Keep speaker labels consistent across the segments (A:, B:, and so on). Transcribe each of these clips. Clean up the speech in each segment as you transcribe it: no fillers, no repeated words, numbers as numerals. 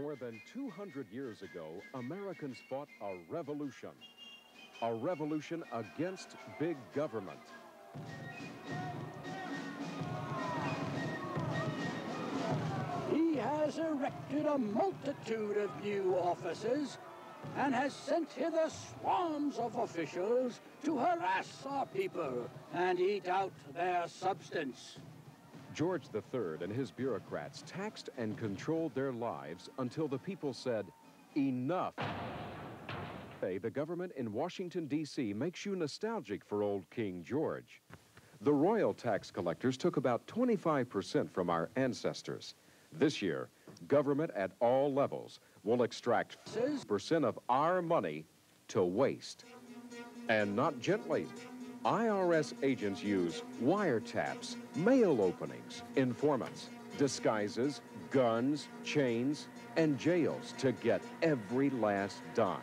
A: More than 200 years ago, Americans fought a revolution against big government.
B: He has erected a multitude of new offices and has sent hither swarms of officials to harass our people and eat out their substance.
A: George III and his bureaucrats taxed and controlled their lives until the people said, enough. The government in Washington, D.C. makes you nostalgic for old King George. The royal tax collectors took about 25% from our ancestors. This year, government at all levels will extract 6% of our money to waste. And not gently. IRS agents use wiretaps, mail openings, informants, disguises, guns, chains, and jails to get every last dime.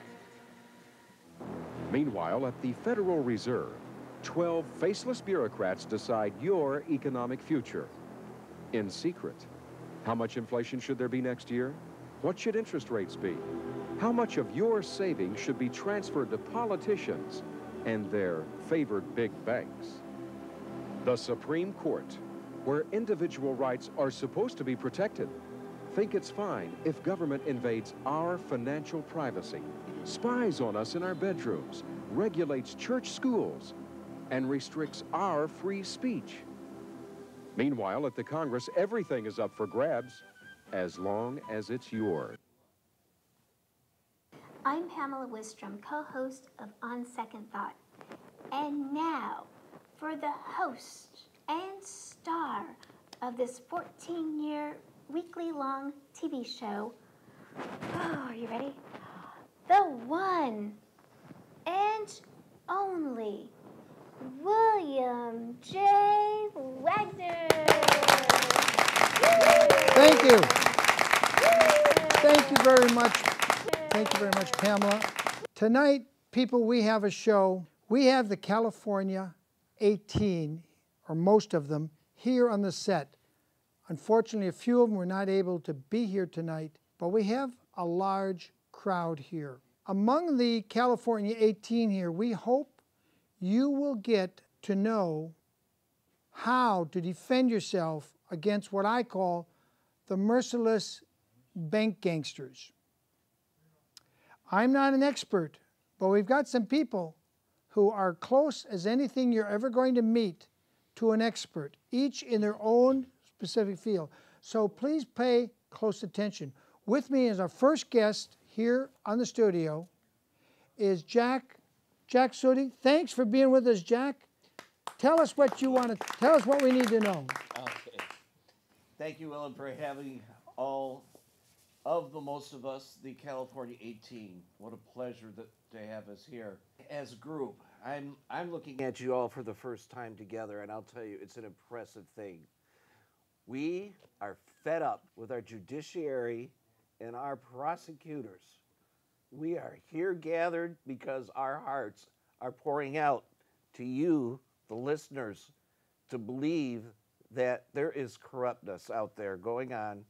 A: Meanwhile, at the Federal Reserve, 12 faceless bureaucrats decide your economic future. In secret. How much inflation should there be next year? What should interest rates be? How much of your savings should be transferred to politicians and their favored big banks? The Supreme Court, where individual rights are supposed to be protected, think it's fine if government invades our financial privacy, spies on us in our bedrooms, regulates church schools, and restricts our free speech. Meanwhile, at the Congress, everything is up for grabs, as long as it's yours.
C: I'm Pamela Wistrom, co-host of On Second Thought. And now, for the host and star of this 14-year weekly-long TV show. Oh, are you ready? The one and only William J. Wagner.
D: Thank you. Thank you very much. Thank you very much, Pamela. Tonight, people, we have a show. We have the California 18, or most of them, here on the set. Unfortunately, a few of them were not able to be here tonight, but we have a large crowd here. Among the California 18 here, we hope you will get to know how to defend yourself against what I call the merciless bank gangsters. I'm not an expert, but we've got some people who are close as anything you're ever going to meet to an expert, each in their own specific field. So please pay close attention. With me as our first guest here on the studio is Jack Sooty. Thanks for being with us, Jack. Tell us what you want to tell us what we need to know.
E: Okay. Thank you, Ellen, for having all of the most of us, the California 18. What a pleasure to have us here. As a group, I'm looking at you all for the first time together, and I'll tell you, it's an impressive thing. We are fed up with our judiciary and our prosecutors. We are here gathered because our hearts are pouring out to you, the listeners, to believe that there is corruptness out there going on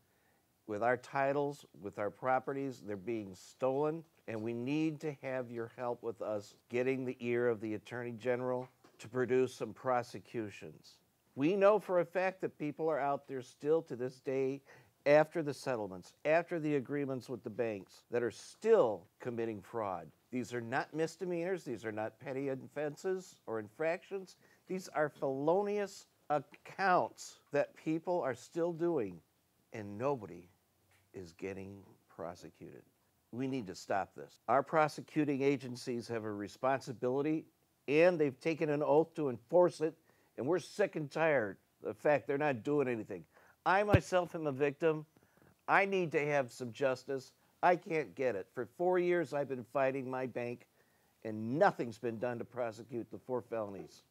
E: with our titles, with our properties. They're being stolen, and we need to have your help with us getting the ear of the Attorney General to produce some prosecutions. We know for a fact that people are out there still to this day, after the settlements, after the agreements with the banks, that are still committing fraud. These are not misdemeanors. These are not petty offenses or infractions. These are felonious accounts that people are still doing, and nobody is getting prosecuted. We need to stop this. Our prosecuting agencies have a responsibility, and they've taken an oath to enforce it, and we're sick and tired of the fact they're not doing anything. I myself am a victim. I need to have some justice. I can't get it. For 4 years, I've been fighting my bank, and nothing's been done to prosecute the 4 felonies.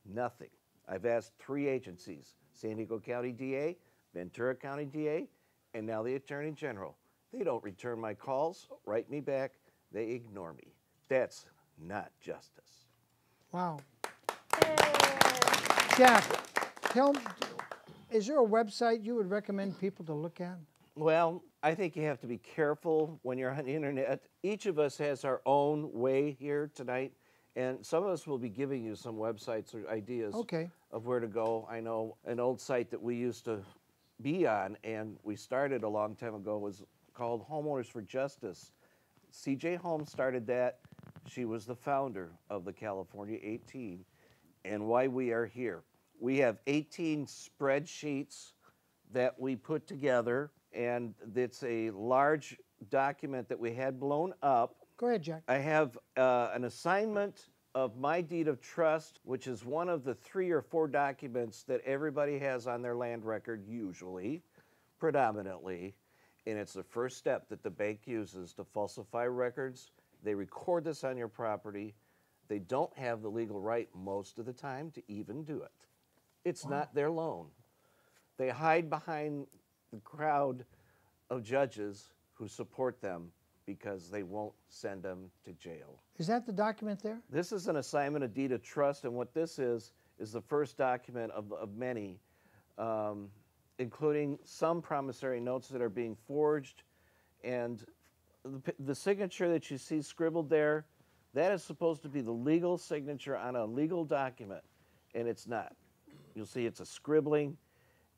E: Nothing. I've asked 3 agencies, San Diego County DA, Ventura County DA, and now the Attorney General. They don't return my calls, write me back. They ignore me. That's not justice.
D: Wow. Jack, tell me, is there a website you would recommend people to look at?
E: Well, I think you have to be careful when you're on the internet. Each of us has our own way here tonight, and some of us will be giving you some websites or ideas of where to go. I know an old site that we used to be on, and we started a long time ago, was called Homeowners for Justice. C.J. Holmes started that. She was the founder of the California 18, and why we are here. We have 18 spreadsheets that we put together, and it's a large document that we had blown up.
D: Go ahead, Jack.
E: I have an assignment of my deed of trust, which is one of the 3 or 4 documents that everybody has on their land record, usually, predominantly, and it's the first step that the bank uses to falsify records. They record this on your property. They don't have the legal right most of the time to even do it. It's not their loan. They hide behind the crowd of judges who support them because they won't send them to jail.
D: Is that the document there?
E: This is an assignment of deed of trust, and what this is the first document of many, including some promissory notes that are being forged, and the signature that you see scribbled there, that is supposed to be the legal signature on a legal document, and it's not. You'll see it's a scribbling,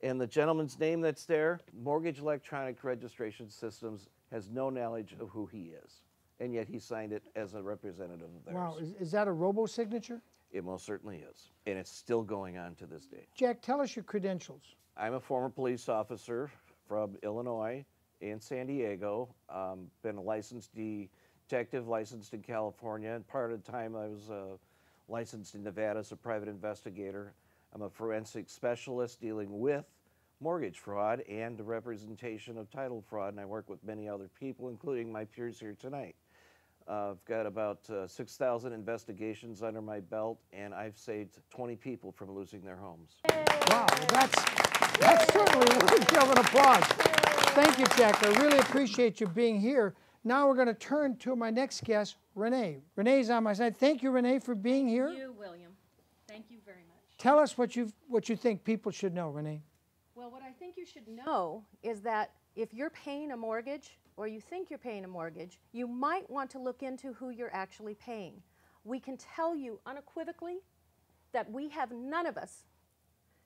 E: and the gentleman's name that's there, Mortgage Electronic Registration Systems, has no knowledge of who he is, and yet he signed it as a representative of theirs.
D: Wow, is that a robo-signature?
E: It most certainly is, and it's still going on to this day.
D: Jack, tell us your credentials.
E: I'm a former police officer from Illinois and San Diego. Been a licensed detective, licensed in California, and part of the time I was licensed in Nevada as a private investigator. I'm a forensic specialist dealing with mortgage fraud and the representation of title fraud, and I work with many other people, including my peers here tonight. I've got about 6,000 investigations under my belt, and I've saved 20 people from losing their homes.
D: Wow, that's certainly worthy of an applause. Thank you, Jack. I really appreciate you being here. Now we're going to turn to my next guest, Renee. Renee's on my side. Thank you, Renee, for being here.
F: Thank you, William. Thank you very much.
D: Tell us what you think people should know, Renee.
F: Well, what I think you should know is that if you're paying a mortgage or you think you're paying a mortgage, you might want to look into who you're actually paying. We can tell you unequivocally that we have none of us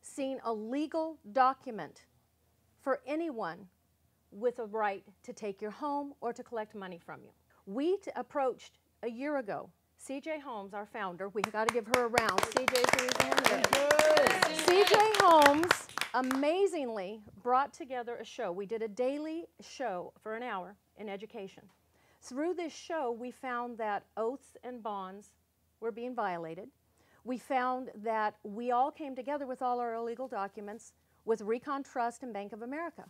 F: seen a legal document for anyone with a right to take your home or to collect money from you. We approached a year ago C.J. Holmes, our founder. We've got to give her a round. C.J. Holmes amazingly brought together a show. We did a daily show for an hour in education. Through this show, we found that oaths and bonds were being violated. We found that we all came together with all our illegal documents with Recon Trust and Bank of America.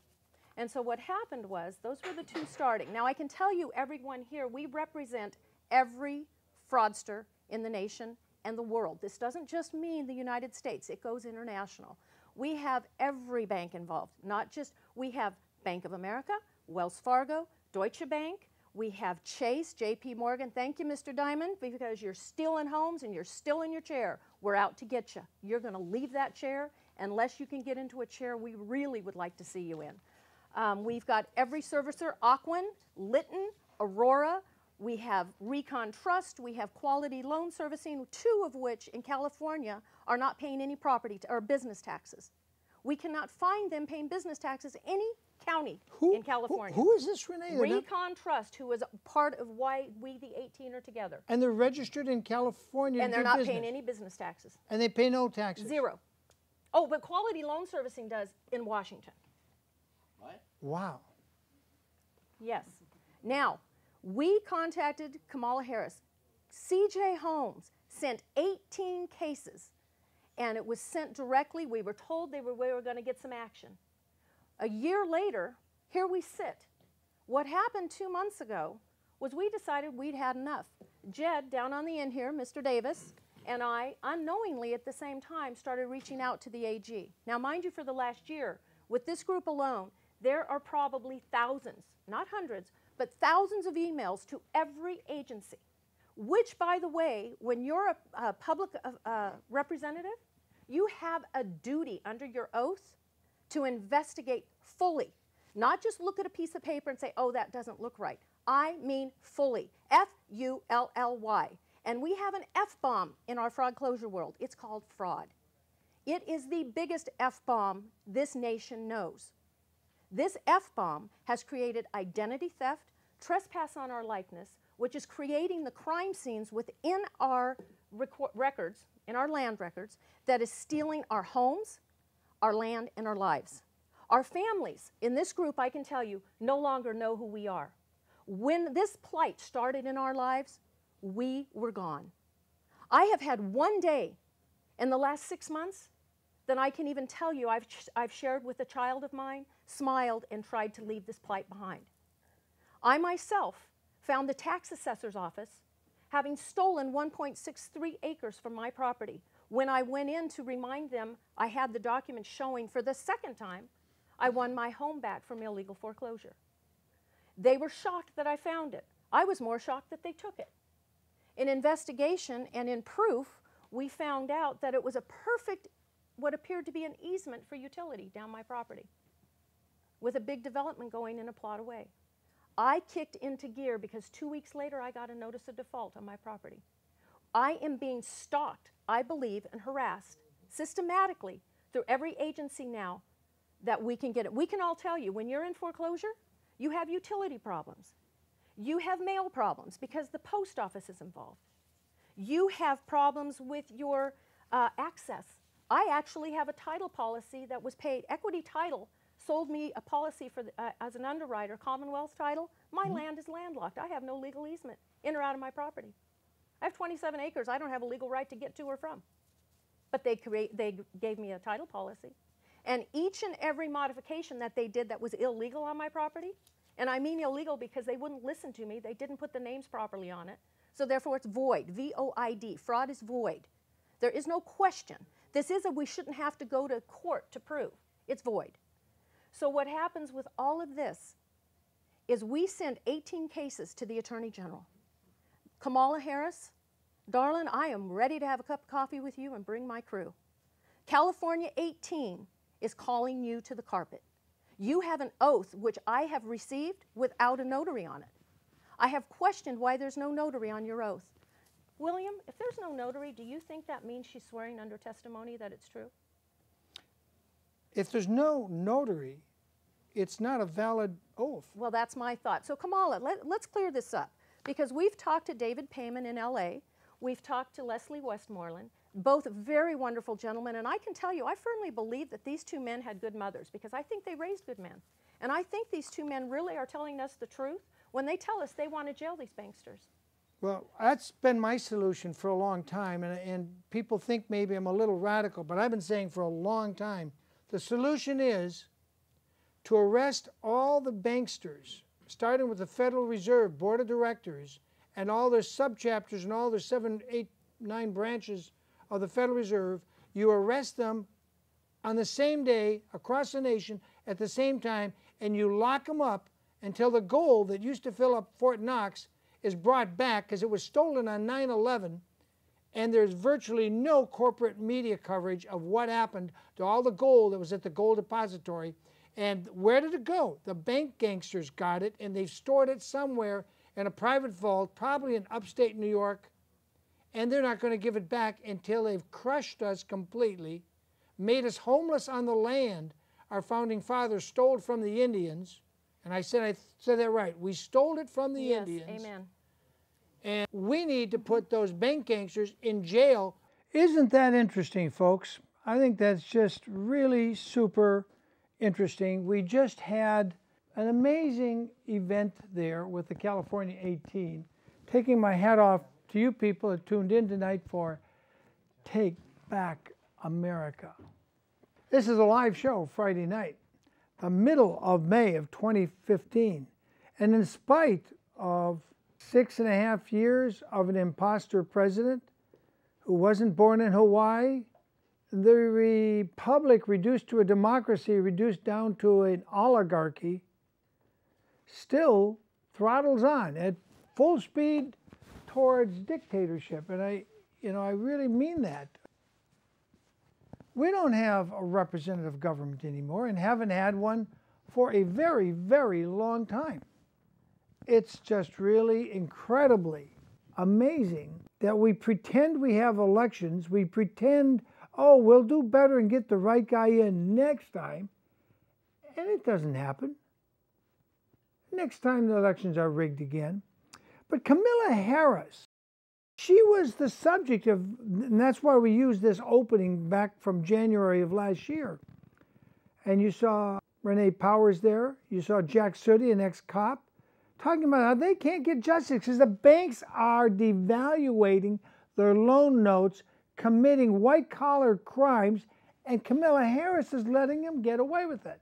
F: And so what happened was, those were the 2 starting. Now I can tell you, everyone here, we represent every fraudster in the nation and the world. This doesn't just mean the United States, it goes international. We have every bank involved, not just, we have Bank of America, Wells Fargo, Deutsche Bank, we have Chase, JP Morgan. Thank you, Mr. Diamond, because you're still in homes and you're still in your chair. We're out to get you. You're going to leave that chair unless you can get into a chair we really would like to see you in. We've got every servicer, Ocwen, Litton, Aurora. We have Recon Trust. We have Quality Loan Servicing, 2 of which in California are not paying any property or business taxes. We cannot find them paying business taxes any county in California.
D: Who is this, Renee?
F: Recon Trust, who is part of why we, the 18, are together.
D: And they're registered in California
F: and they're not paying any business taxes.
D: And they pay no taxes?
F: 0. Oh, but Quality Loan Servicing does in Washington.
E: What?
D: Wow.
F: Yes. Now, we contacted Kamala Harris. C.J. Holmes sent 18 cases, and it was sent directly. We were told we were going to get some action. A year later, here we sit. What happened 2 months ago was we decided we'd had enough. Jed, down on the end here, Mr. Davis, and I, unknowingly at the same time, started reaching out to the AG. Now, mind you, for the last year, with this group alone, there are probably thousands, not hundreds, but thousands of emails to every agency, which, by the way, when you're a public representative, you have a duty under your oath to investigate fully. Not just look at a piece of paper and say, oh, that doesn't look right. I mean fully. F-U-L-L-Y. And we have an F-bomb in our fraud closure world. It's called fraud. It is the biggest F-bomb this nation knows. This F-bomb has created identity theft, trespass on our likeness, which is creating the crime scenes within our records, in our land records, that is stealing our homes, our land, and our lives. Our families, in this group, I can tell you, no longer know who we are. When this plight started in our lives, we were gone. I have had one day in the last 6 months that I can even tell you I've shared with a child of mine, smiled, and tried to leave this plight behind. I myself found the tax assessor's office having stolen 1.63 acres from my property. When I went in to remind them I had the documents showing for the second time, I won my home back from illegal foreclosure. They were shocked that I found it. I was more shocked that they took it. In investigation and in proof, we found out that it was a perfect, what appeared to be an easement for utility down my property, with a big development going in a plot away. I kicked into gear because 2 weeks later I got a notice of default on my property. I am being stalked, I believe, and harassed systematically through every agency now that we can get it. We can all tell you, when you're in foreclosure, you have utility problems. You have mail problems because the post office is involved. You have problems with your access. I actually have a title policy that was paid. Equity Title sold me a policy for as an underwriter, Commonwealth Title. My land is landlocked. I have no legal easement in or out of my property. I have 27 acres. I don't have a legal right to get to or from. But they gave me a title policy. And each and every modification that they did that was illegal on my property, and I mean illegal because they wouldn't listen to me, they didn't put the names properly on it, so therefore it's void, V-O-I-D. Fraud is void. There is no question. This is we shouldn't have to go to court to prove. It's void. So what happens with all of this is we send 18 cases to the Attorney General. Kamala Harris, darling, I am ready to have a cup of coffee with you and bring my crew. California 18 is calling you to the carpet. You have an oath which I have received without a notary on it. I have questioned why there's no notary on your oath. William, if there's no notary, do you think that means she's swearing under testimony that it's true?
D: If there's no notary, it's not a valid oath.
F: Well, that's my thought. So Kamala, let's clear this up, because we've talked to David Payman in LA. We've talked to Leslie Westmoreland, both very wonderful gentlemen, and I can tell you, I firmly believe that these two men had good mothers, because I think they raised good men. And I think these two men really are telling us the truth when they tell us they want to jail these banksters.
D: Well, that's been my solution for a long time, and people think maybe I'm a little radical, but I've been saying for a long time, the solution is to arrest all the banksters, starting with the Federal Reserve Board of Directors and all their subchapters and all their 7, 8, 9 branches of the Federal Reserve. You arrest them on the same day across the nation at the same time, and you lock them up until the gold that used to fill up Fort Knox is brought back, because it was stolen on 9/11, and there's virtually no corporate media coverage of what happened to all the gold that was at the gold depository. And where did it go? The bank gangsters got it, and they've stored it somewhere in a private vault, probably in upstate New York, and they're not going to give it back until they've crushed us completely, made us homeless on the land our founding fathers stole from the Indians. And I said that right. We stole it from the Indians.
F: Yes, amen.
D: And we need to put those bank gangsters in jail. Isn't that interesting, folks? I think that's just really super interesting. We just had an amazing event there with the California 18. Taking my hat off to you people that tuned in tonight for Take Back America. This is a live show Friday night, the middle of May of 2015. And in spite of 6.5 years of an imposter president who wasn't born in Hawaii, the republic reduced to a democracy, reduced down to an oligarchy, still throttles on at full speed towards dictatorship. And I really mean that. We don't have a representative government anymore, and haven't had one for a very, very long time. It's just really incredibly amazing that we pretend we have elections, we pretend, oh, we'll do better and get the right guy in next time, and it doesn't happen. Next time the elections are rigged again. But Kamala Harris, she was the subject of, and that's why we used this opening back from January of last year. And you saw Renee Powers there, you saw Jack Sooty, an ex-cop, talking about how they can't get justice because the banks are devaluating their loan notes, committing white-collar crimes, and Kamala Harris is letting them get away with it.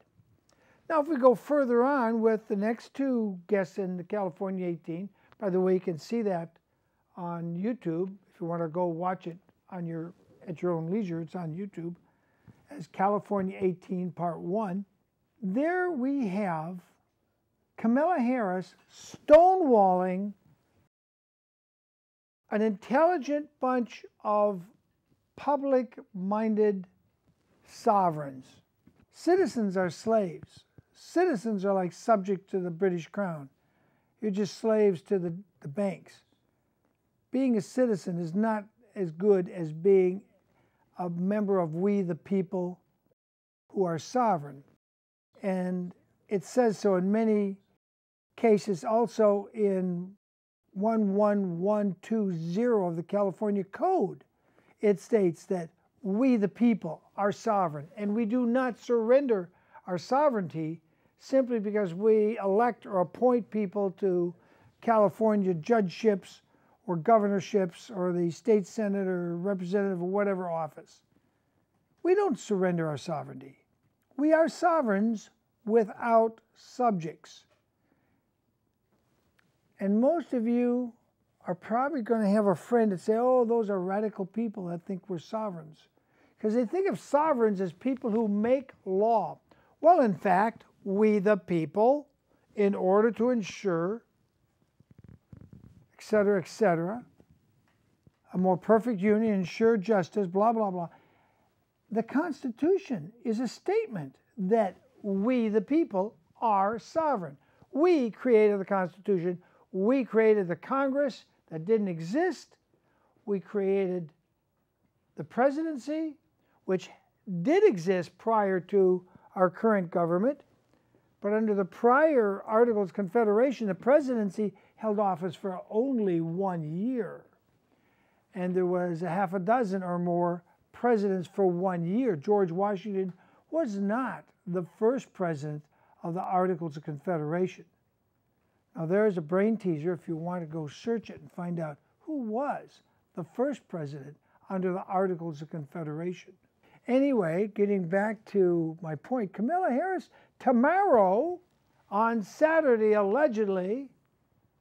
D: Now, if we go further on with the next two guests in the California 18, by the way, you can see that on YouTube. If you want to go watch it at your own leisure, it's on YouTube as California 18 Part 1. There we have Kamala Harris stonewalling an intelligent bunch of public-minded sovereigns. Citizens are slaves. Citizens are like subject to the British Crown. You're just slaves to the banks. Being a citizen is not as good as being a member of we the people who are sovereign. And it says so in many cases, also in 11120 of the California Code. It states that we the people are sovereign, and we do not surrender our sovereignty simply because we elect or appoint people to California judgeships or governorships or the state senate or representative or whatever office. We don't surrender our sovereignty. We are sovereigns without subjects. And most of you are probably going to have a friend that say, oh, those are radical people that think we're sovereigns. Because they think of sovereigns as people who make law. Well, in fact, we the people, in order to ensure, et cetera, a more perfect union, ensure justice, blah, blah, blah. The Constitution is a statement that we the people are sovereign. We created the Constitution. We created the Congress that didn't exist. We created the presidency, which did exist prior to our current government. But under the prior Articles of Confederation, the presidency held office for only 1 year. And there was a half a dozen or more presidents for 1 year. George Washington was not the first president of the Articles of Confederation. Now there's a brain teaser if you want to go search it and find out who was the first president under the Articles of Confederation. Anyway, getting back to my point, Kamala Harris tomorrow on Saturday, allegedly,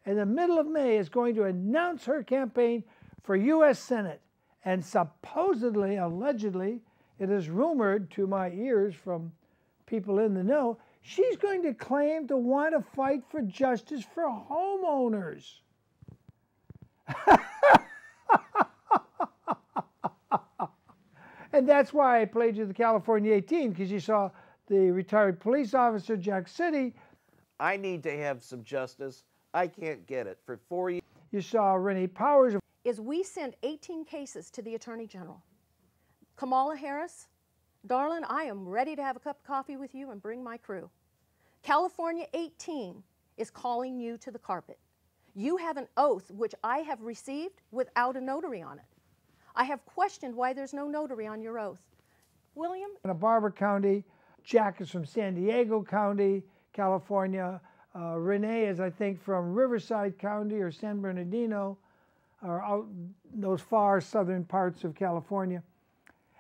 D: in the middle of May, is going to announce her campaign for U.S. Senate. And supposedly, allegedly, it is rumored to my ears from people in the know, she's going to claim to want to fight for justice for homeowners. And that's why I played you the California 18, because you saw the retired police officer, Jack Sooty.
E: I need to have some justice. I can't get it. For 4 years.
D: You saw Renee Powers.
F: Is we sent 18 cases to the Attorney General. Kamala Harris, darling, I am ready to have a cup of coffee with you and bring my crew. California 18 is calling you to the carpet. You have an oath which I have received without a notary on it. I have questioned why there's no notary on your oath. William?
D: In Barber County, Jack is from San Diego County, California. Renee is, I think, from Riverside County or San Bernardino, or out those far southern parts of California.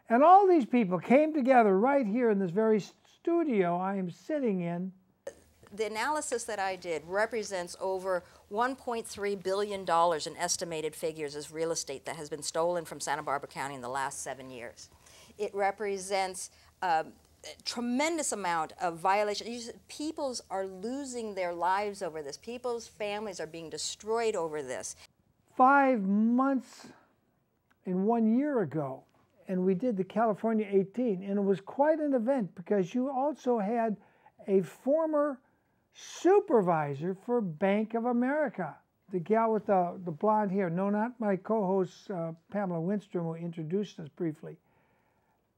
D: And all these people came together right here in this very studio I am sitting in.
G: The analysis that I did represents over $1.3 billion in estimated figures as real estate that has been stolen from Santa Barbara County in the last 7 years. It represents a tremendous amount of violations. People are losing their lives over this. People's families are being destroyed over this.
D: 5 months and 1 year ago, and we did the California 18, and it was quite an event because you also had a former supervisor for Bank of America. The gal with the blonde hair. No, not my co-host Pamela Winstrom, who introduced us briefly.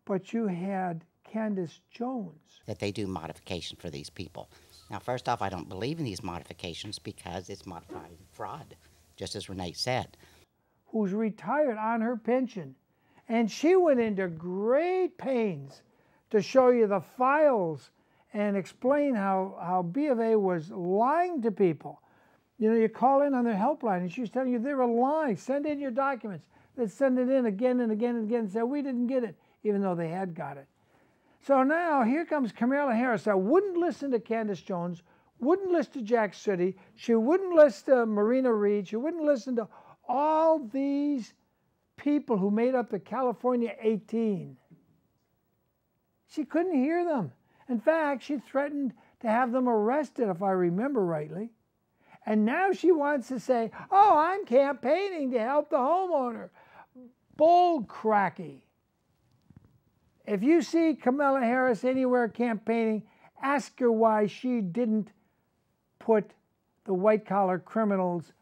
D: But you had Candace Jones.
H: That they do modification for these people. Now, first off, I don't believe in these modifications because it's modified fraud, just as Renee said.
D: Who's retired on her pension. And she went into great pains to show you the files and explain how B of A was lying to people. You know, you call in on their helpline and she was telling you they were lying. Send in your documents. They'd send it in again and again and again and say, we didn't get it, even though they had got it. So now here comes Kamala Harris that wouldn't listen to Candace Jones, wouldn't listen to Jack Sooty, she wouldn't listen to Marina Reed, she wouldn't listen to all these people who made up the California 18. She couldn't hear them. In fact, she threatened to have them arrested, if I remember rightly. And now she wants to say, oh, I'm campaigning to help the homeowner. Bull cracky. If you see Kamala Harris anywhere campaigning, ask her why she didn't put the white-collar criminals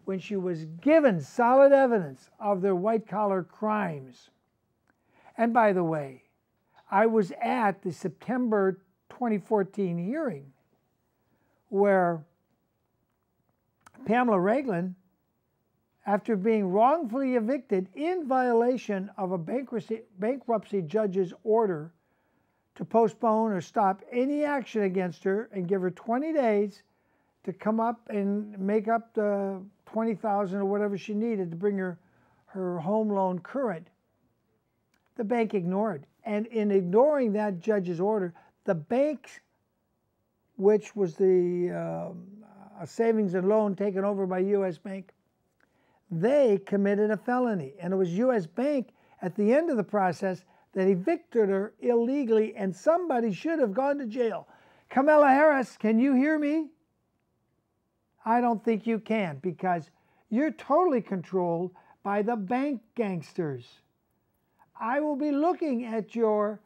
D: when she was given solid evidence of their white-collar crimes. And by the way, I was at the September 2014 hearing where Pamela Reagan, after being wrongfully evicted in violation of a bankruptcy judge's order to postpone or stop any action against her and give her 20 days to come up and make up the $20,000 or whatever she needed to bring her home loan current, the bank ignored. And in ignoring that judge's order, the bank, which was the savings and loan taken over by U.S. Bank, they committed a felony. And it was U.S. Bank at the end of the process that evicted her illegally, and somebody should have gone to jail. Kamala Harris, can you hear me? I don't think you can, because you're totally controlled by the bank gangsters. I will be looking at your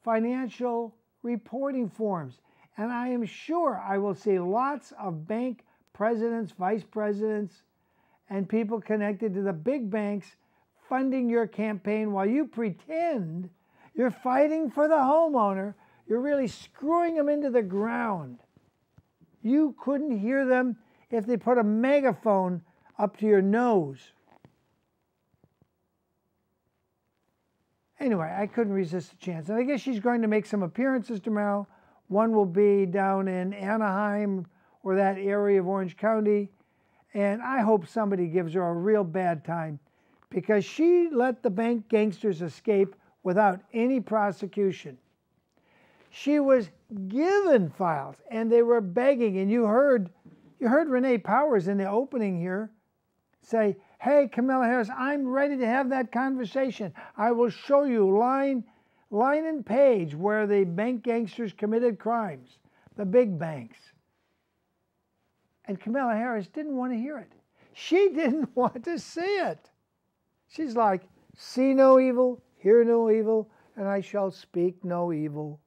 D: financial reporting forms, and I am sure I will see lots of bank presidents, vice presidents, and people connected to the big banks funding your campaign while you pretend you're fighting for the homeowner. You're really screwing them into the ground. You couldn't hear them if they put a megaphone up to your nose. Anyway, I couldn't resist the chance. And I guess she's going to make some appearances tomorrow. One will be down in Anaheim or that area of Orange County. And I hope somebody gives her a real bad time, because she let the bank gangsters escape without any prosecution. She was given files and they were begging. And you heard Renee Powers in the opening here say, hey, Kamala Harris, I'm ready to have that conversation. I will show you line and page where the bank gangsters committed crimes, the big banks. And Kamala Harris didn't want to hear it. She didn't want to see it. She's like, see no evil, hear no evil, and I shall speak no evil.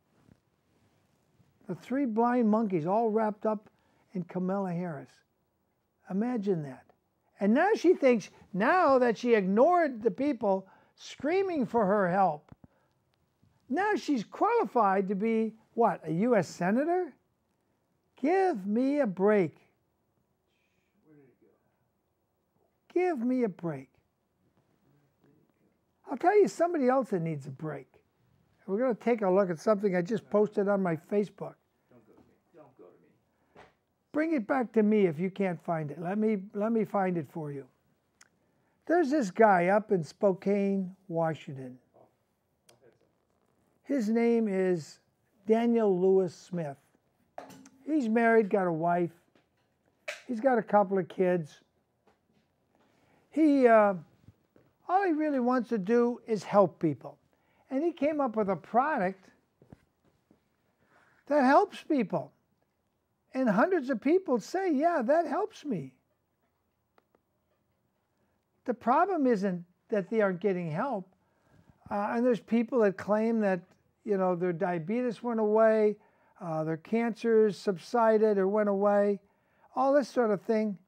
D: The three blind monkeys all wrapped up in Kamala Harris. Imagine that. And now she thinks, now that she ignored the people screaming for her help, now she's qualified to be, what, a U.S. Senator? Give me a break. Give me a break. I'll tell you somebody else that needs a break. We're going to take a look at something I just posted on my Facebook.
E: Don't go to me. Don't go to me.
D: Bring it back to me if you can't find it. Let me find it for you. There's this guy up in Spokane, Washington. His name is Daniel Lewis Smith. He's married, got a wife. He's got a couple of kids. All he really wants to do is help people. And he came up with a product that helps people. And hundreds of people say, yeah, that helps me. The problem isn't that they aren't getting help. And there's people that claim that, their diabetes went away, their cancers subsided or went away, all this sort of thing.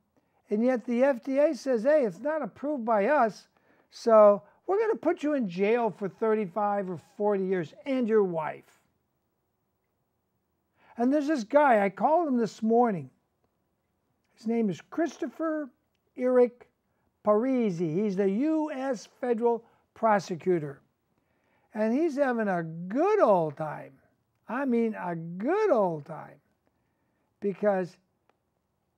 D: And yet the FDA says, hey, it's not approved by us, so we're going to put you in jail for 35 or 40 years and your wife. And there's this guy, I called him this morning. His name is Christopher Eric Parisi. He's the U.S. federal prosecutor. And he's having a good old time. I mean, a good old time. Because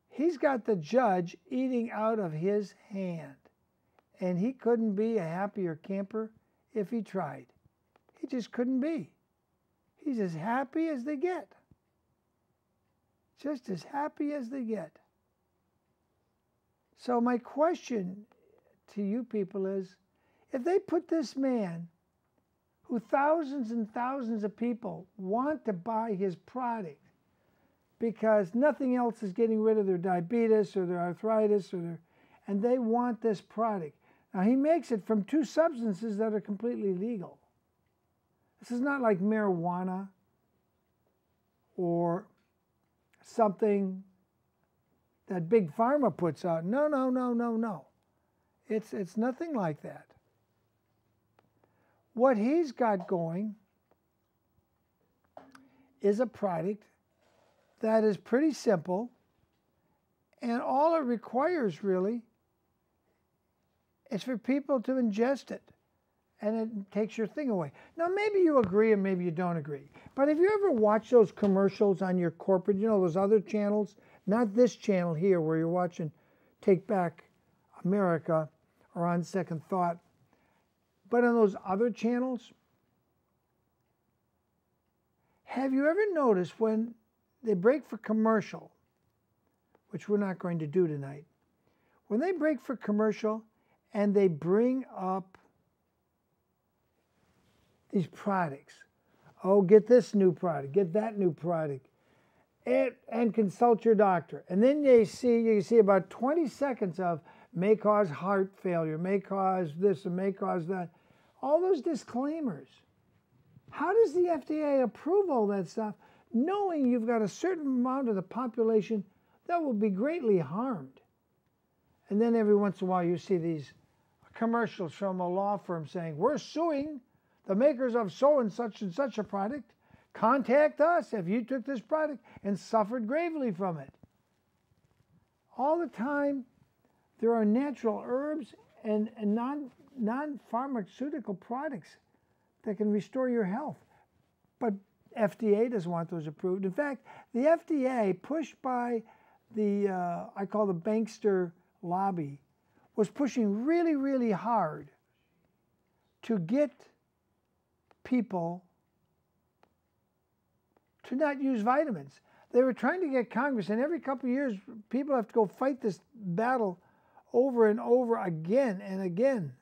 D: he's got the judge eating out of his hand. And he couldn't be a happier camper if he tried. He just couldn't be. He's as happy as they get. Just as happy as they get. So my question to you people is, if they put this man, who thousands and thousands of people want to buy his product because nothing else is getting rid of their diabetes or their arthritis and they want this product. Now he makes it from two substances that are completely legal. This is not like marijuana or something that Big Pharma puts out. No, no, no, no, no. It's nothing like that. What he's got going is a product that is pretty simple, and all it requires really is for people to ingest it, and it takes your thing away. Now, maybe you agree and maybe you don't agree, but have you ever watched those commercials on your corporate, you know, those other channels, not this channel here where you're watching Take Back America or On Second Thought, but on those other channels? Have you ever noticed when they break for commercial, which we're not going to do tonight, when they break for commercial and they bring up these products, oh, get this new product, get that new product, and consult your doctor. And then you see about 20 seconds of may cause heart failure, may cause this and may cause that. All those disclaimers. How does the FDA approve all that stuff knowing you've got a certain amount of the population that will be greatly harmed? And then every once in a while you see these commercials from a law firm saying, we're suing the makers of so and such a product. Contact us if you took this product and suffered gravely from it. All the time there are natural herbs and non-pharmaceutical products that can restore your health. But FDA doesn't want those approved. In fact, the FDA, pushed by the, I call the bankster lobby, was pushing really, really hard to get people to not use vitamins. They were trying to get Congress, and every couple of years, people have to go fight this battle over and over again and again.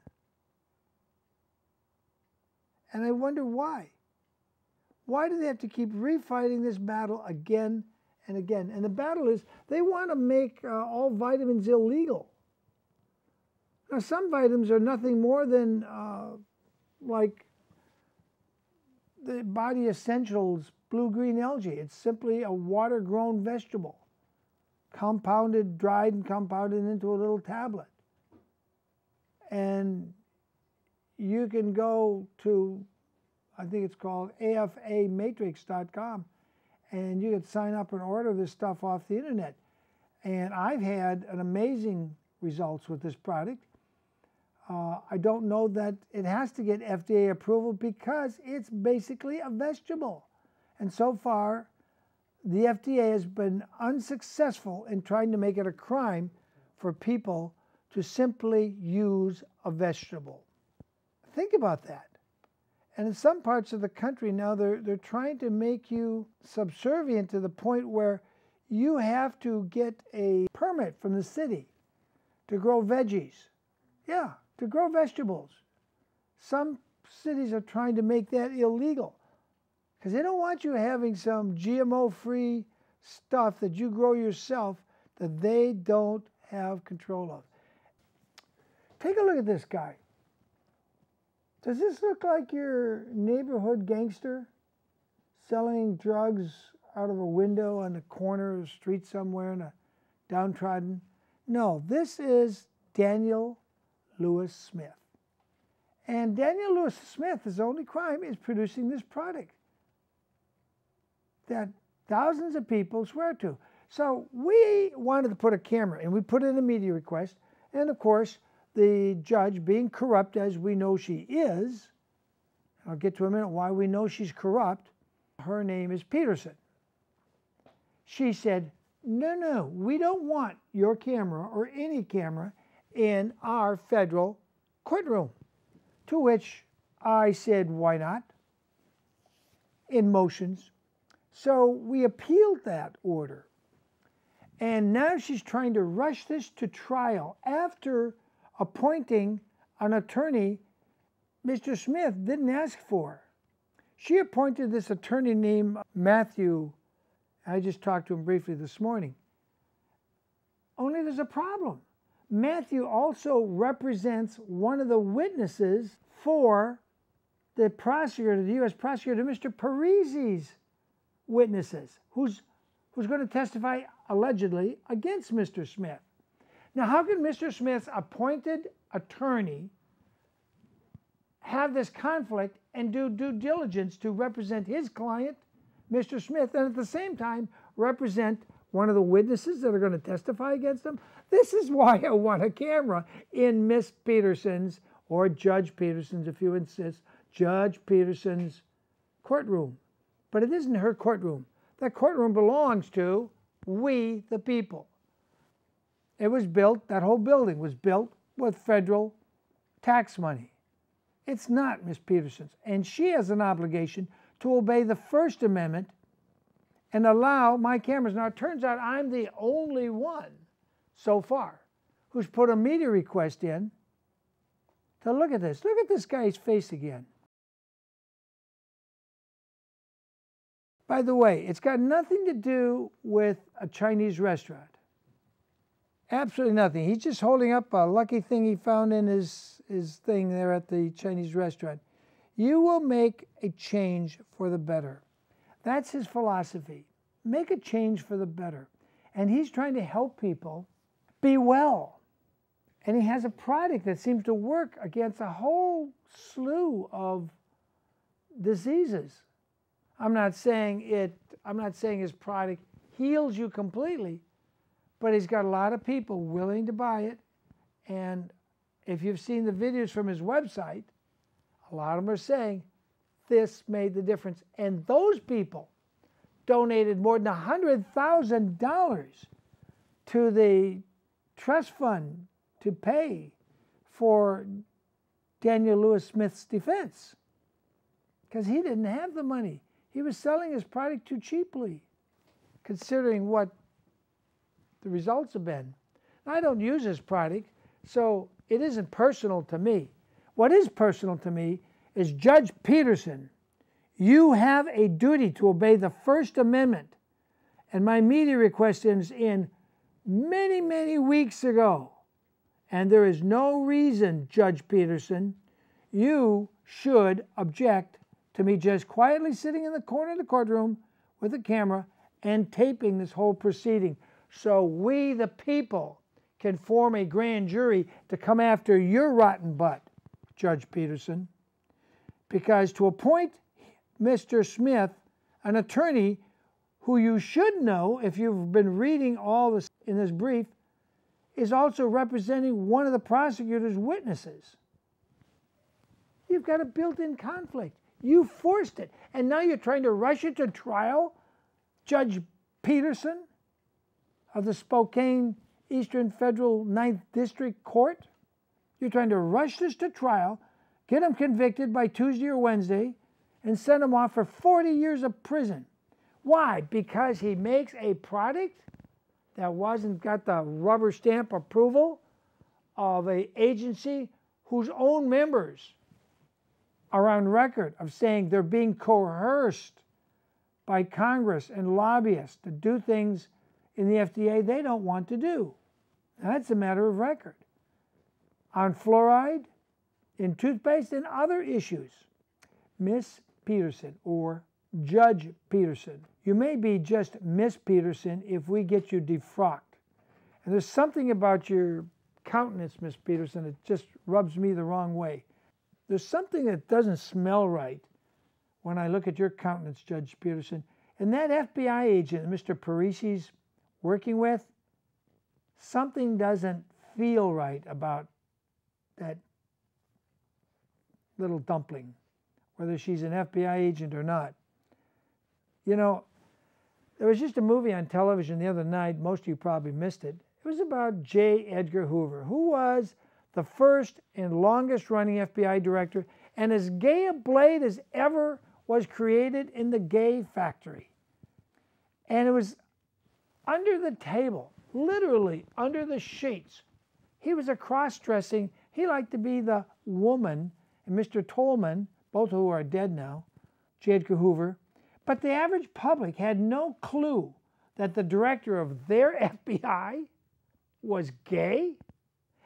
D: And I wonder why. Why do they have to keep refighting this battle again and again? And the battle is they want to make all vitamins illegal. Now, some vitamins are nothing more than like the Body Essentials blue-green algae. It's simply a water-grown vegetable, compounded, dried, and compounded into a little tablet. And you can go to, I think it's called afamatrix.com, and you can sign up and order this stuff off the internet. And I've had an amazing results with this product. I don't know that it has to get FDA approval because it's basically a vegetable. And so far, the FDA has been unsuccessful in trying to make it a crime for people to simply use a vegetable. Think about that. And in some parts of the country now, they're trying to make you subservient to the point where you have to get a permit from the city to grow veggies. Yeah, to grow vegetables. Some cities are trying to make that illegal because they don't want you having some GMO-free stuff that you grow yourself that they don't have control of. Take a look at this guy. Does this look like your neighborhood gangster selling drugs out of a window on the corner of the street somewhere in a downtrodden. No, this is Daniel Lewis Smith. And Daniel Lewis Smith, his only crime is producing this product that thousands of people swear to. So we wanted to put a camera, and we put in a media request. And of course, the judge, being corrupt as we know she is, I'll get to in a minute why we know she's corrupt, her name is Peterson. She said, no, we don't want your camera or any camera in our federal courtroom. To which I said, why not? In motions. So we appealed that order. And now she's trying to rush this to trial after appointing an attorney Mr. Smith didn't ask for. She appointed this attorney named Matthew. I just talked to him briefly this morning. Only there's a problem. Matthew also represents one of the witnesses for the prosecutor, the U.S. prosecutor, Mr. Parisi's witnesses, who's going to testify allegedly against Mr. Smith. Now, how can Mr. Smith's appointed attorney have this conflict and do due diligence to represent his client, Mr. Smith, and at the same time represent one of the witnesses that are going to testify against him? This is why I want a camera in Miss Peterson's, or Judge Peterson's, if you insist, Judge Peterson's courtroom. But it isn't her courtroom. That courtroom belongs to we, the people. It was built, that whole building was built with federal tax money. It's not Miss Peterson's. And she has an obligation to obey the First Amendment and allow my cameras. Now, it turns out I'm the only one so far who's put a media request in to look at this. Look at this guy's face again. By the way, it's got nothing to do with a Chinese restaurant. Absolutely nothing. He's just holding up a lucky thing he found in his thing there at the Chinese restaurant. You will make a change for the better. That's his philosophy. Make a change for the better. And he's trying to help people be well. And he has a product that seems to work against a whole slew of diseases. I'm not saying his product heals you completely, but he's got a lot of people willing to buy it. And if you've seen the videos from his website, a lot of them are saying this made the difference. And those people donated more than $100,000 to the trust fund to pay for Daniel Lewis Smith's defense, because he didn't have the money. He was selling his product too cheaply, considering what the results have been. Now, I don't use his product, so it isn't personal to me. What is personal to me is, Judge Peterson, you have a duty to obey the First Amendment. And my media request is in many, many weeks ago. And there is no reason, Judge Peterson, you should object to me just quietly sitting in the corner of the courtroom with a camera and taping this whole proceeding, so we, the people, can form a grand jury to come after your rotten butt, Judge Peterson. Because to appoint Mr. Smith, an attorney who you should know, if you've been reading all this in this brief, is also representing one of the prosecutor's witnesses. You've got a built-in conflict. You forced it, and now you're trying to rush it to trial, Judge Peterson of the Spokane Eastern Federal 9th District Court. You're trying to rush this to trial, get him convicted by Tuesday or Wednesday, and send him off for 40 years of prison. Why? Because he makes a product that wasn't got the rubber stamp approval of an agency whose own members are on record of saying they're being coerced by Congress and lobbyists to do things in the FDA they don't want to do. Now, that's a matter of record. On fluoride, in toothpaste, and other issues, Miss Peterson, or Judge Peterson. You may be just Miss Peterson if we get you defrocked. And there's something about your countenance, Miss Peterson, that just rubs me the wrong way. There's something that doesn't smell right when I look at your countenance, Judge Peterson. And that FBI agent, Mr. Parisi's working with, something doesn't feel right about that little dumpling, whether she's an FBI agent or not. You know, there was just a movie on television the other night, most of you probably missed it. It was about J. Edgar Hoover, who was the first and longest running FBI director and as gay a blade as ever was created in the gay factory. And it was under the table, literally under the sheets. He was a cross-dressing, he liked to be the woman, and Mr. Tolman, both who are dead now, J. Edgar Hoover, but the average public had no clue that the director of their FBI was gay.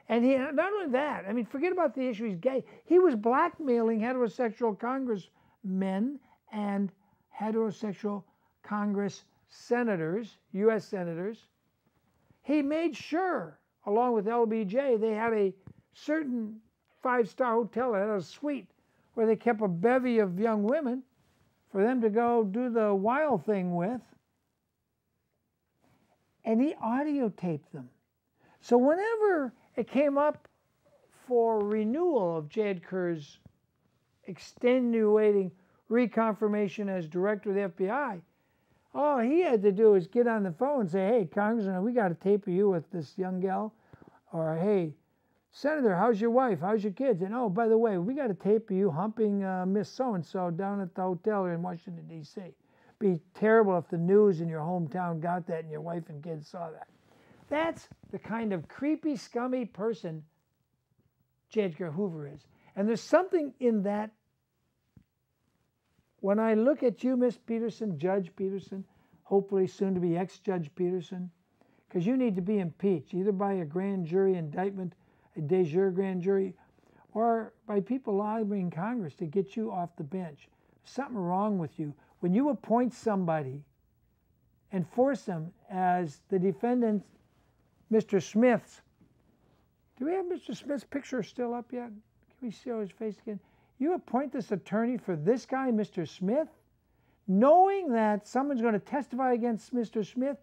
D: And he, not only that, I mean, forget about the issue he's gay. He was blackmailing heterosexual congressmen and heterosexual Congress senators, U.S. senators. He made sure, along with LBJ, they had a certain five-star hotel that had a suite where they kept a bevy of young women for them to go do the wild thing with. And he audiotaped them. So whenever it came up for renewal of J. Edgar's extenuating reconfirmation as director of the FBI, all he had to do is get on the phone and say, hey, Congressman, we got a tape of you with this young gal. Or, hey, Senator, how's your wife? How's your kids? And, oh, by the way, we got a tape of you humping Miss So-and-so down at the hotel in Washington, D.C. Be terrible if the news in your hometown got that and your wife and kids saw that. That's the kind of creepy, scummy person J. Edgar Hoover is. And there's something in that. When I look at you, Miss Peterson, Judge Peterson, hopefully soon to be ex-Judge Peterson, because you need to be impeached, either by a grand jury indictment, a de jure grand jury, or by people lobbying Congress to get you off the bench. There's something wrong with you. When you appoint somebody and force them as the defendant, Mr. Smith's, do we have Mr. Smith's picture still up yet? Can we see his face again? You appoint this attorney for this guy, Mr. Smith, knowing that someone's going to testify against Mr. Smith,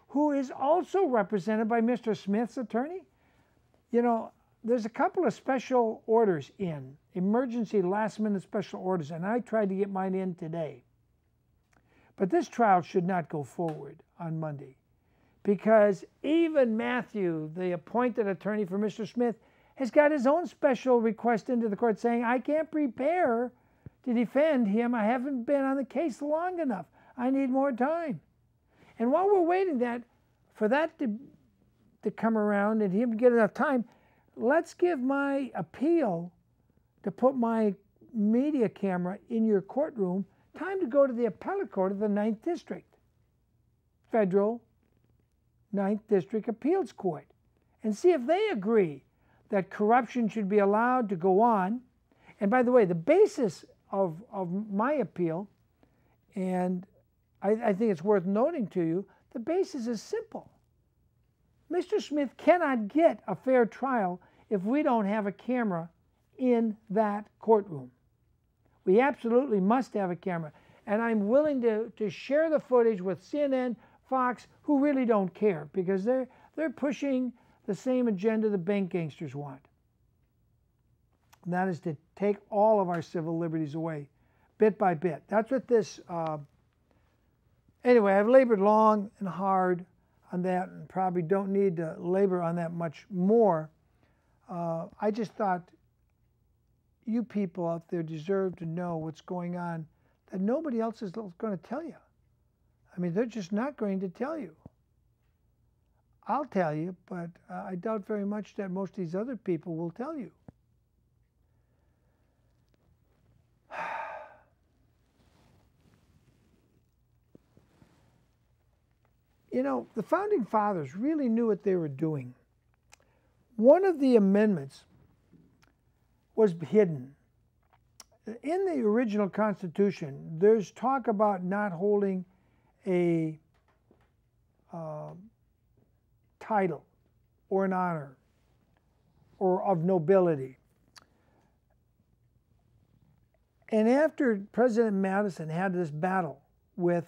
D: who is also represented by Mr. Smith's attorney? You know, there's a couple of special orders in, emergency last-minute special orders, and I tried to get mine in today. But this trial should not go forward on Monday because even Matthew, the appointed attorney for Mr. Smith, has got his own special request into the court saying, I can't prepare to defend him. I haven't been on the case long enough. I need more time. And while we're waiting for that to come around and him to get enough time, let's give my appeal to put my media camera in your courtroom time to go to the appellate court of the 9th District, Federal 9th District Appeals Court, and see if they agree that corruption should be allowed to go on. And by the way, the basis of my appeal, and I think it's worth noting to you, the basis is simple. Mr. Smith cannot get a fair trial if we don't have a camera in that courtroom. We absolutely must have a camera. And I'm willing to share the footage with CNN, Fox, who really don't care because they're pushing the same agenda the bank gangsters want. And that is to take all of our civil liberties away, bit by bit. That's what this, anyway, I've labored long and hard on that and probably don't need to labor on that much more. I just thought you people out there deserve to know what's going on that nobody else is going to tell you. I mean, they're just not going to tell you. I'll tell you, but I doubt very much that most of these other people will tell you. You know, the Founding Fathers really knew what they were doing. One of the amendments was hidden. In the original Constitution, there's talk about not holding a title or an honor or of nobility. And after President Madison had this battle with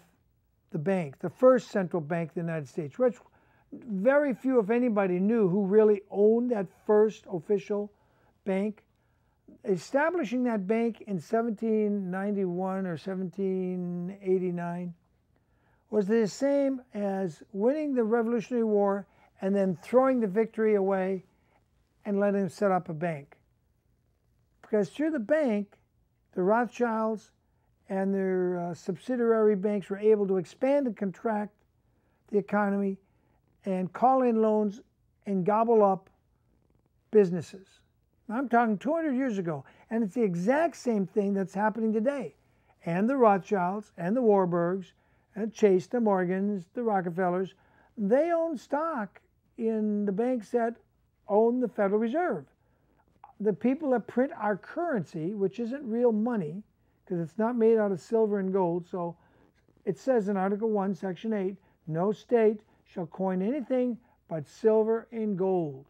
D: the bank, the first central bank of the United States, which very few, if anybody, knew who really owned that first official bank. Establishing that bank in 1791 or 1789 was the same as winning the Revolutionary War and then throwing the victory away and letting them set up a bank. Because through the bank, the Rothschilds and their subsidiary banks were able to expand and contract the economy and call in loans and gobble up businesses. Now, I'm talking 200 years ago, and it's the exact same thing that's happening today. And the Rothschilds and the Warburgs and Chase, the Morgans, the Rockefellers, they own stock in the banks that own the Federal Reserve. The people that print our currency, which isn't real money, because it's not made out of silver and gold, so it says in Article 1, Section 8, no state shall coin anything but silver and gold.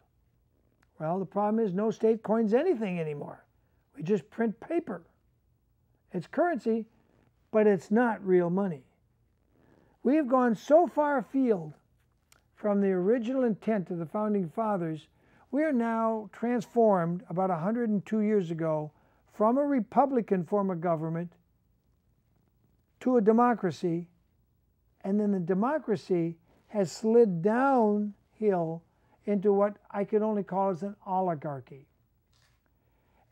D: Well, the problem is no state coins anything anymore. We just print paper. It's currency, but it's not real money. We have gone so far afield from the original intent of the Founding Fathers, we are now transformed about 102 years ago from a Republican form of government to a democracy, and then the democracy has slid downhill into what I could only call as an oligarchy.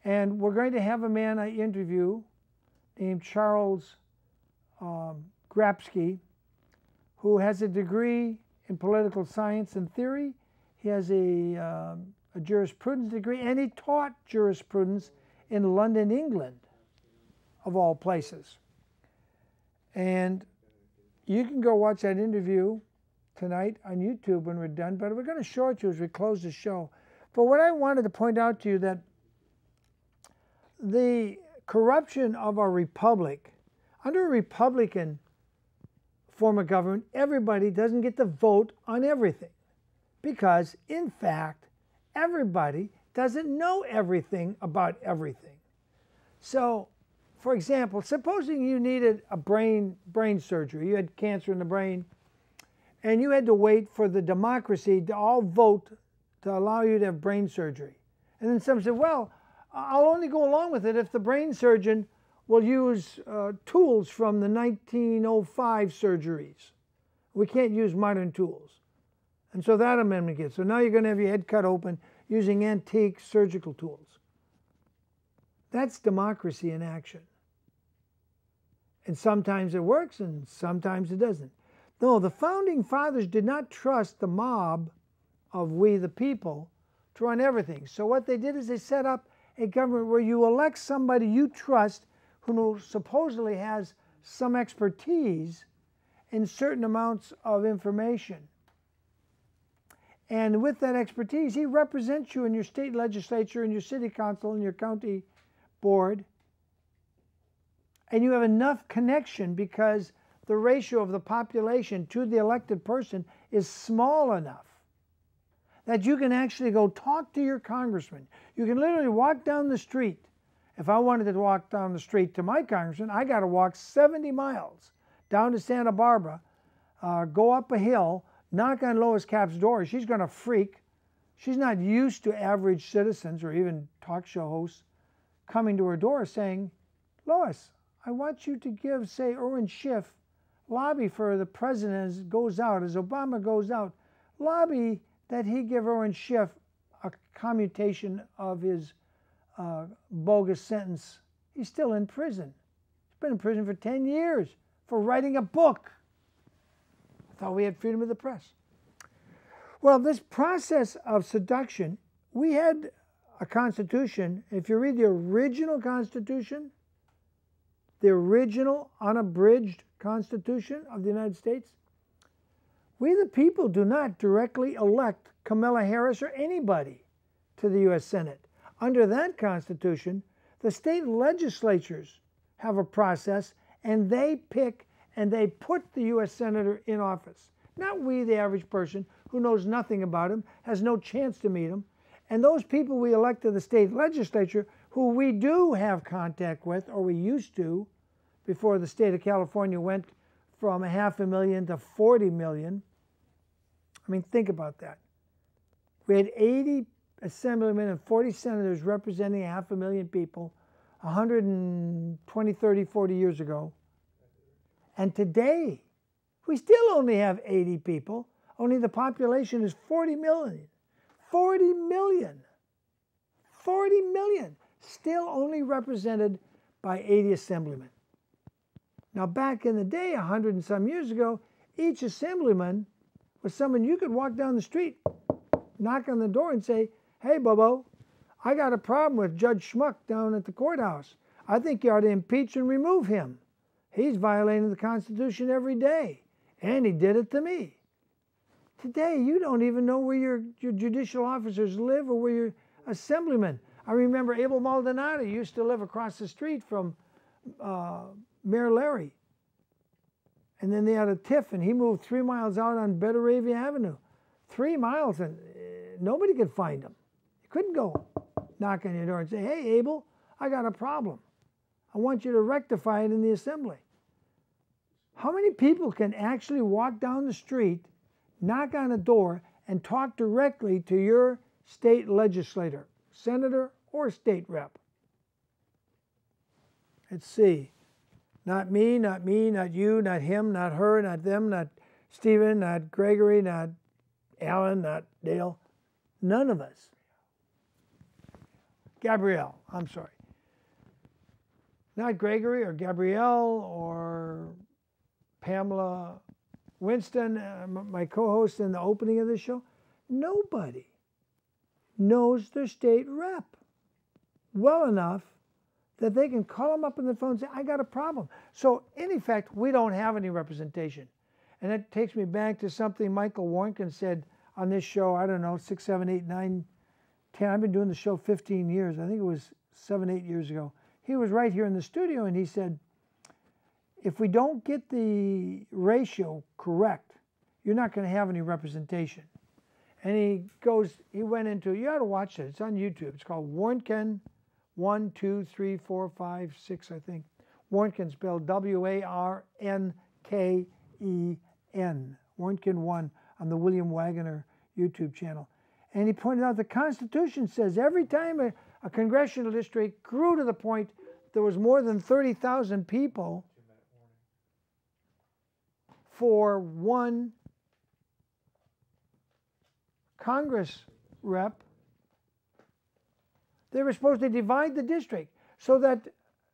D: And we're going to have a man I interview named Charles Grapski, who has a degree in political science and theory. He has a jurisprudence degree, and he taught jurisprudence in London, England, of all places. And you can go watch that interview tonight on YouTube when we're done, but we're going to show it to you as we close the show. But what I wanted to point out to you that the corruption of our republic, under a Republican form of government, everybody doesn't get to vote on everything. Because, in fact, everybody doesn't know everything about everything. So, for example, supposing you needed a brain surgery, you had cancer in the brain, and you had to wait for the democracy to all vote to allow you to have brain surgery. And then some said, well, I'll only go along with it if the brain surgeon will use tools from the 1905 surgeries. We can't use modern tools. And so that amendment gets. So now you're going to have your head cut open using antique surgical tools. That's democracy in action. And sometimes it works and sometimes it doesn't. No, the Founding Fathers did not trust the mob of we the people to run everything. So what they did is they set up a government where you elect somebody you trust who supposedly has some expertise in certain amounts of information. And with that expertise, he represents you in your state legislature, in your city council, in your county board. And you have enough connection because the ratio of the population to the elected person is small enough that you can actually go talk to your congressman. You can literally walk down the street. If I wanted to walk down the street to my congressman, I got to walk 70 miles down to Santa Barbara, go up a hill, knock on Lois Capps' door. She's going to freak. She's not used to average citizens or even talk show hosts coming to her door saying, Lois, I want you to give, say, Erwin Schiff, lobby for the president as goes out, as Obama goes out, lobby that he give Erwin Schiff a commutation of his bogus sentence. He's still in prison. He's been in prison for 10 years for writing a book. I thought we had freedom of the press. Well, this process of seduction, we had a constitution. If you read the original Constitution, the original unabridged Constitution of the United States, we the people do not directly elect Kamala Harris or anybody to the U.S. Senate. Under that Constitution, The state legislatures have a process, and they pick and they put the U.S. Senator in office. Not we, the average person, who knows nothing about him, has no chance to meet him. And those people we elect to the state legislature, who we do have contact with, or we used to, before the state of California went from 500,000 to 40 million. I mean, think about that. We had 80 assemblymen and 40 senators representing 500,000 people 120, 30, 40 years ago. And today, we still only have 80 people, only the population is 40 million. 40 million. 40 million. Still only represented by 80 assemblymen. Now, back in the day, 100 and some years ago, each assemblyman was someone you could walk down the street, knock on the door and say, "Hey, Bobo, I got a problem with Judge Schmuck down at the courthouse. I think you ought to impeach and remove him. He's violating the Constitution every day, and he did it to me." Today, you don't even know where your judicial officers live or where your assemblymen. I remember Abel Maldonado used to live across the street from Mayor Larry. And then they had a tiff, and he moved 3 miles out on Betaravia Avenue. 3 miles, and nobody could find him. You couldn't go knock on your door and say, "Hey, Abel, I got a problem. I want you to rectify it in the assembly." How many people can actually walk down the street, knock on a door, and talk directly to your state legislator, senator, or state rep? Let's see. Not me, not you, not him, not her, not them, not Stephen, not Gregory, not Alan, not Dale. None of us. Gabrielle, I'm sorry. Not Gregory or Gabrielle or Pamela Winston, my co-host in the opening of this show. Nobody knows their state rep well enough that they can call them up on the phone and say, "I got a problem." So in effect, we don't have any representation. And that takes me back to something Michael Warnken said on this show, I don't know, 6, 7, 8, 9, 10. I've been doing the show 15 years. I think it was 7, 8 years ago. He was right here in the studio, and he said, if we don't get the ratio correct, you're not going to have any representation. And he went into, you ought to watch it. It's on YouTube. It's called Warnken 1, 2, 3, 4, 5, 6, I think. Warnken spelled Warnken. Warnken 1 on the William Wagener YouTube channel. And he pointed out the Constitution says every time a congressional district grew to the point there was more than 30,000 people for one Congress rep, they were supposed to divide the district so that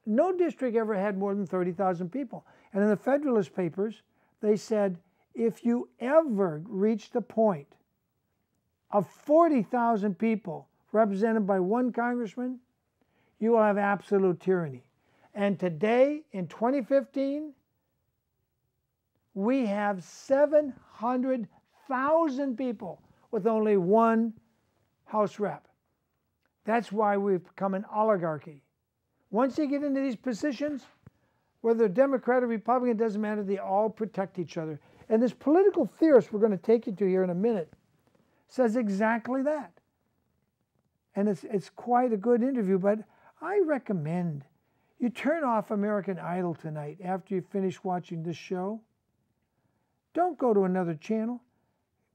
D: no district ever had more than 30,000 people. And in the Federalist Papers, they said, if you ever reach the point of 40,000 people represented by one congressman, you will have absolute tyranny. And today, in 2015, we have 700,000 people with only one House rep. That's why we've become an oligarchy. Once you get into these positions, whether Democrat or Republican, doesn't matter, they all protect each other. And this political theorist we're going to take you to here in a minute says exactly that. And it's quite a good interview, but I recommend you turn off American Idol tonight after you finish watching this show. Don't go to another channel.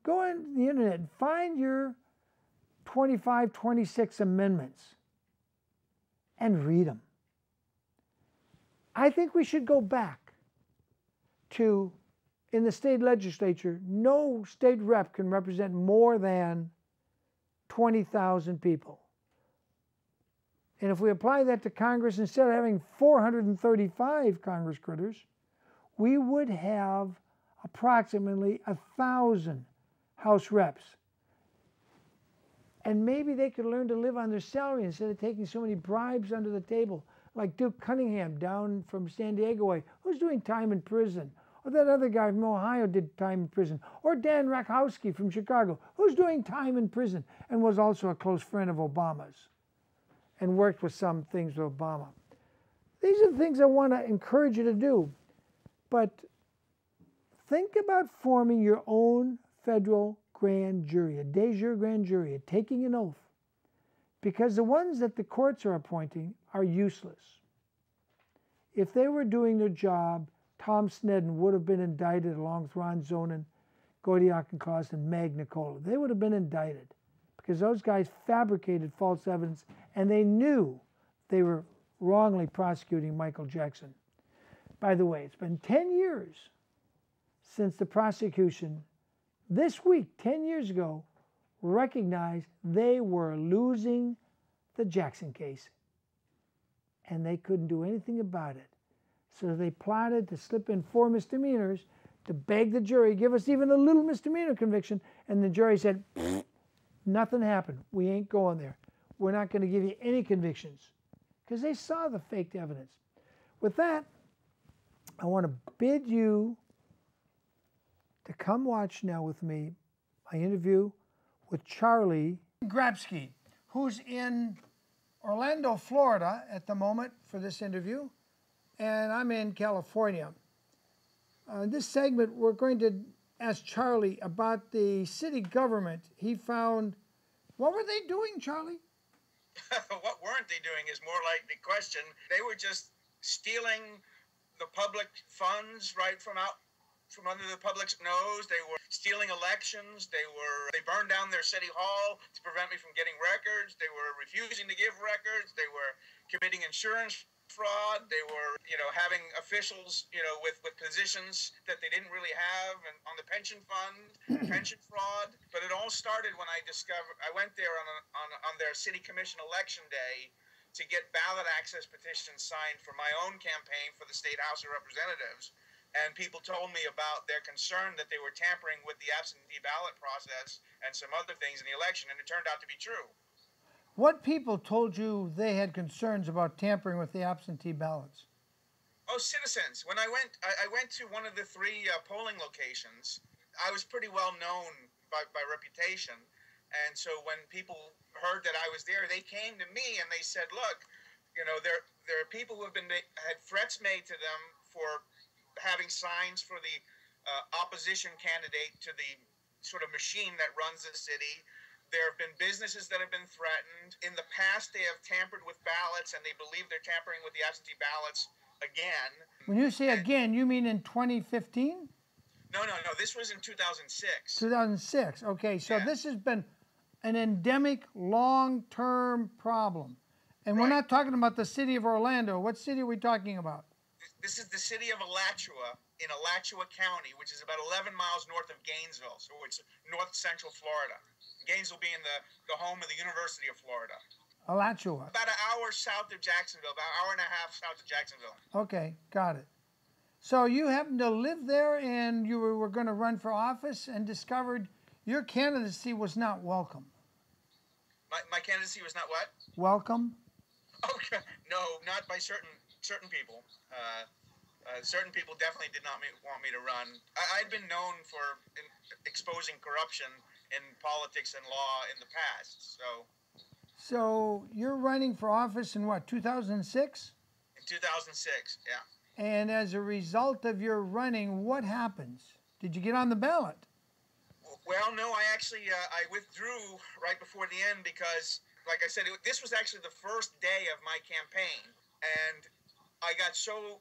D: Go on the internet and find your 25, 26 amendments and read them. I think we should go back to, in the state legislature, no state rep can represent more than 20,000 people. And if we apply that to Congress, instead of having 435 Congress critters, we would have approximately 1,000 House reps. And maybe they could learn to live on their salary instead of taking so many bribes under the table, like Duke Cunningham down from San Diego way, who's doing time in prison. Or that other guy from Ohio did time in prison. Or Dan Rakowski from Chicago, who's doing time in prison and was also a close friend of Obama's. and worked with some things with Obama. These are the things I want to encourage you to do. But think about forming your own federal grand jury, a de jure grand jury, taking an oath. Because the ones that the courts are appointing are useless. If they were doing their job, Tom Sneddon would have been indicted along with Ron Zonin, Gordy Auchincloss, and Mag Nicola. They would have been indicted because those guys fabricated false evidence and they knew they were wrongly prosecuting Michael Jackson. By the way, it's been 10 years since the prosecution, this week, 10 years ago, recognized they were losing the Jackson case. And they couldn't do anything about it. So they plotted to slip in 4 misdemeanors to beg the jury, give us even a little misdemeanor conviction. And the jury said, nothing happened. We ain't going there. We're not going to give you any convictions. Because they saw the faked evidence. With that, I want to bid you to come watch now with me my interview with Charlie Grapski, who's in Orlando, Florida at the moment for this interview, and I'm in California. In this segment, we're going to ask Charlie about the city government. He found, what were they doing, Charlie?
I: What weren't they doing is more like the question. They were just stealing the public funds right from under the public's nose. They were stealing elections. They burned down their city hall to prevent me from getting records. They were refusing to give records. They were committing insurance fraud. They were, having officials, with positions that they didn't really have, and on the pension fund, pension fraud. But it all started when I went there on their city commission election day to get ballot access petitions signed for my own campaign for the State House of Representatives. And people told me about their concern that they were tampering with the absentee ballot process and some other things in the election, and it turned out to be true.
D: What people told you they had concerns about tampering with the absentee ballots?
I: Oh, citizens. When I went to one of the 3 polling locations. I was pretty well known by reputation, and so when people heard that I was there, they came to me and they said, "Look, there are people who had threats made to them for having signs for the opposition candidate to the sort of machine that runs the city. There have been businesses that have been threatened. In the past, they have tampered with ballots, and they believe they're tampering with the absentee ballots again."
D: When you say again, you mean in 2015?
I: No. This was in 2006.
D: 2006. Okay, so
I: Yeah.
D: This has been an endemic, long-term problem. And we're
I: Right.
D: not talking about the city of Orlando. What city are we talking about?
I: This is the city of Alachua in Alachua County, which is about 11 miles north of Gainesville, so it's north central Florida. Gainesville being the home of the University of Florida.
D: Alachua.
I: About an hour south of Jacksonville, about an hour and a half south of Jacksonville.
D: Okay, got it. So you happened to live there and you were going to run for office and discovered your candidacy was not welcome.
I: My candidacy was not what?
D: Welcome?
I: Okay. No, not by certain people. Certain people definitely did not want me to run. I'd been known for exposing corruption in politics and law in the past.
D: So you're running for office in what, 2006?
I: In 2006, yeah.
D: And as a result of your running, what happens? Did you get on the ballot?
I: Well, no, I actually I withdrew right before the end because, like I said, this was actually the first day of my campaign, and I got so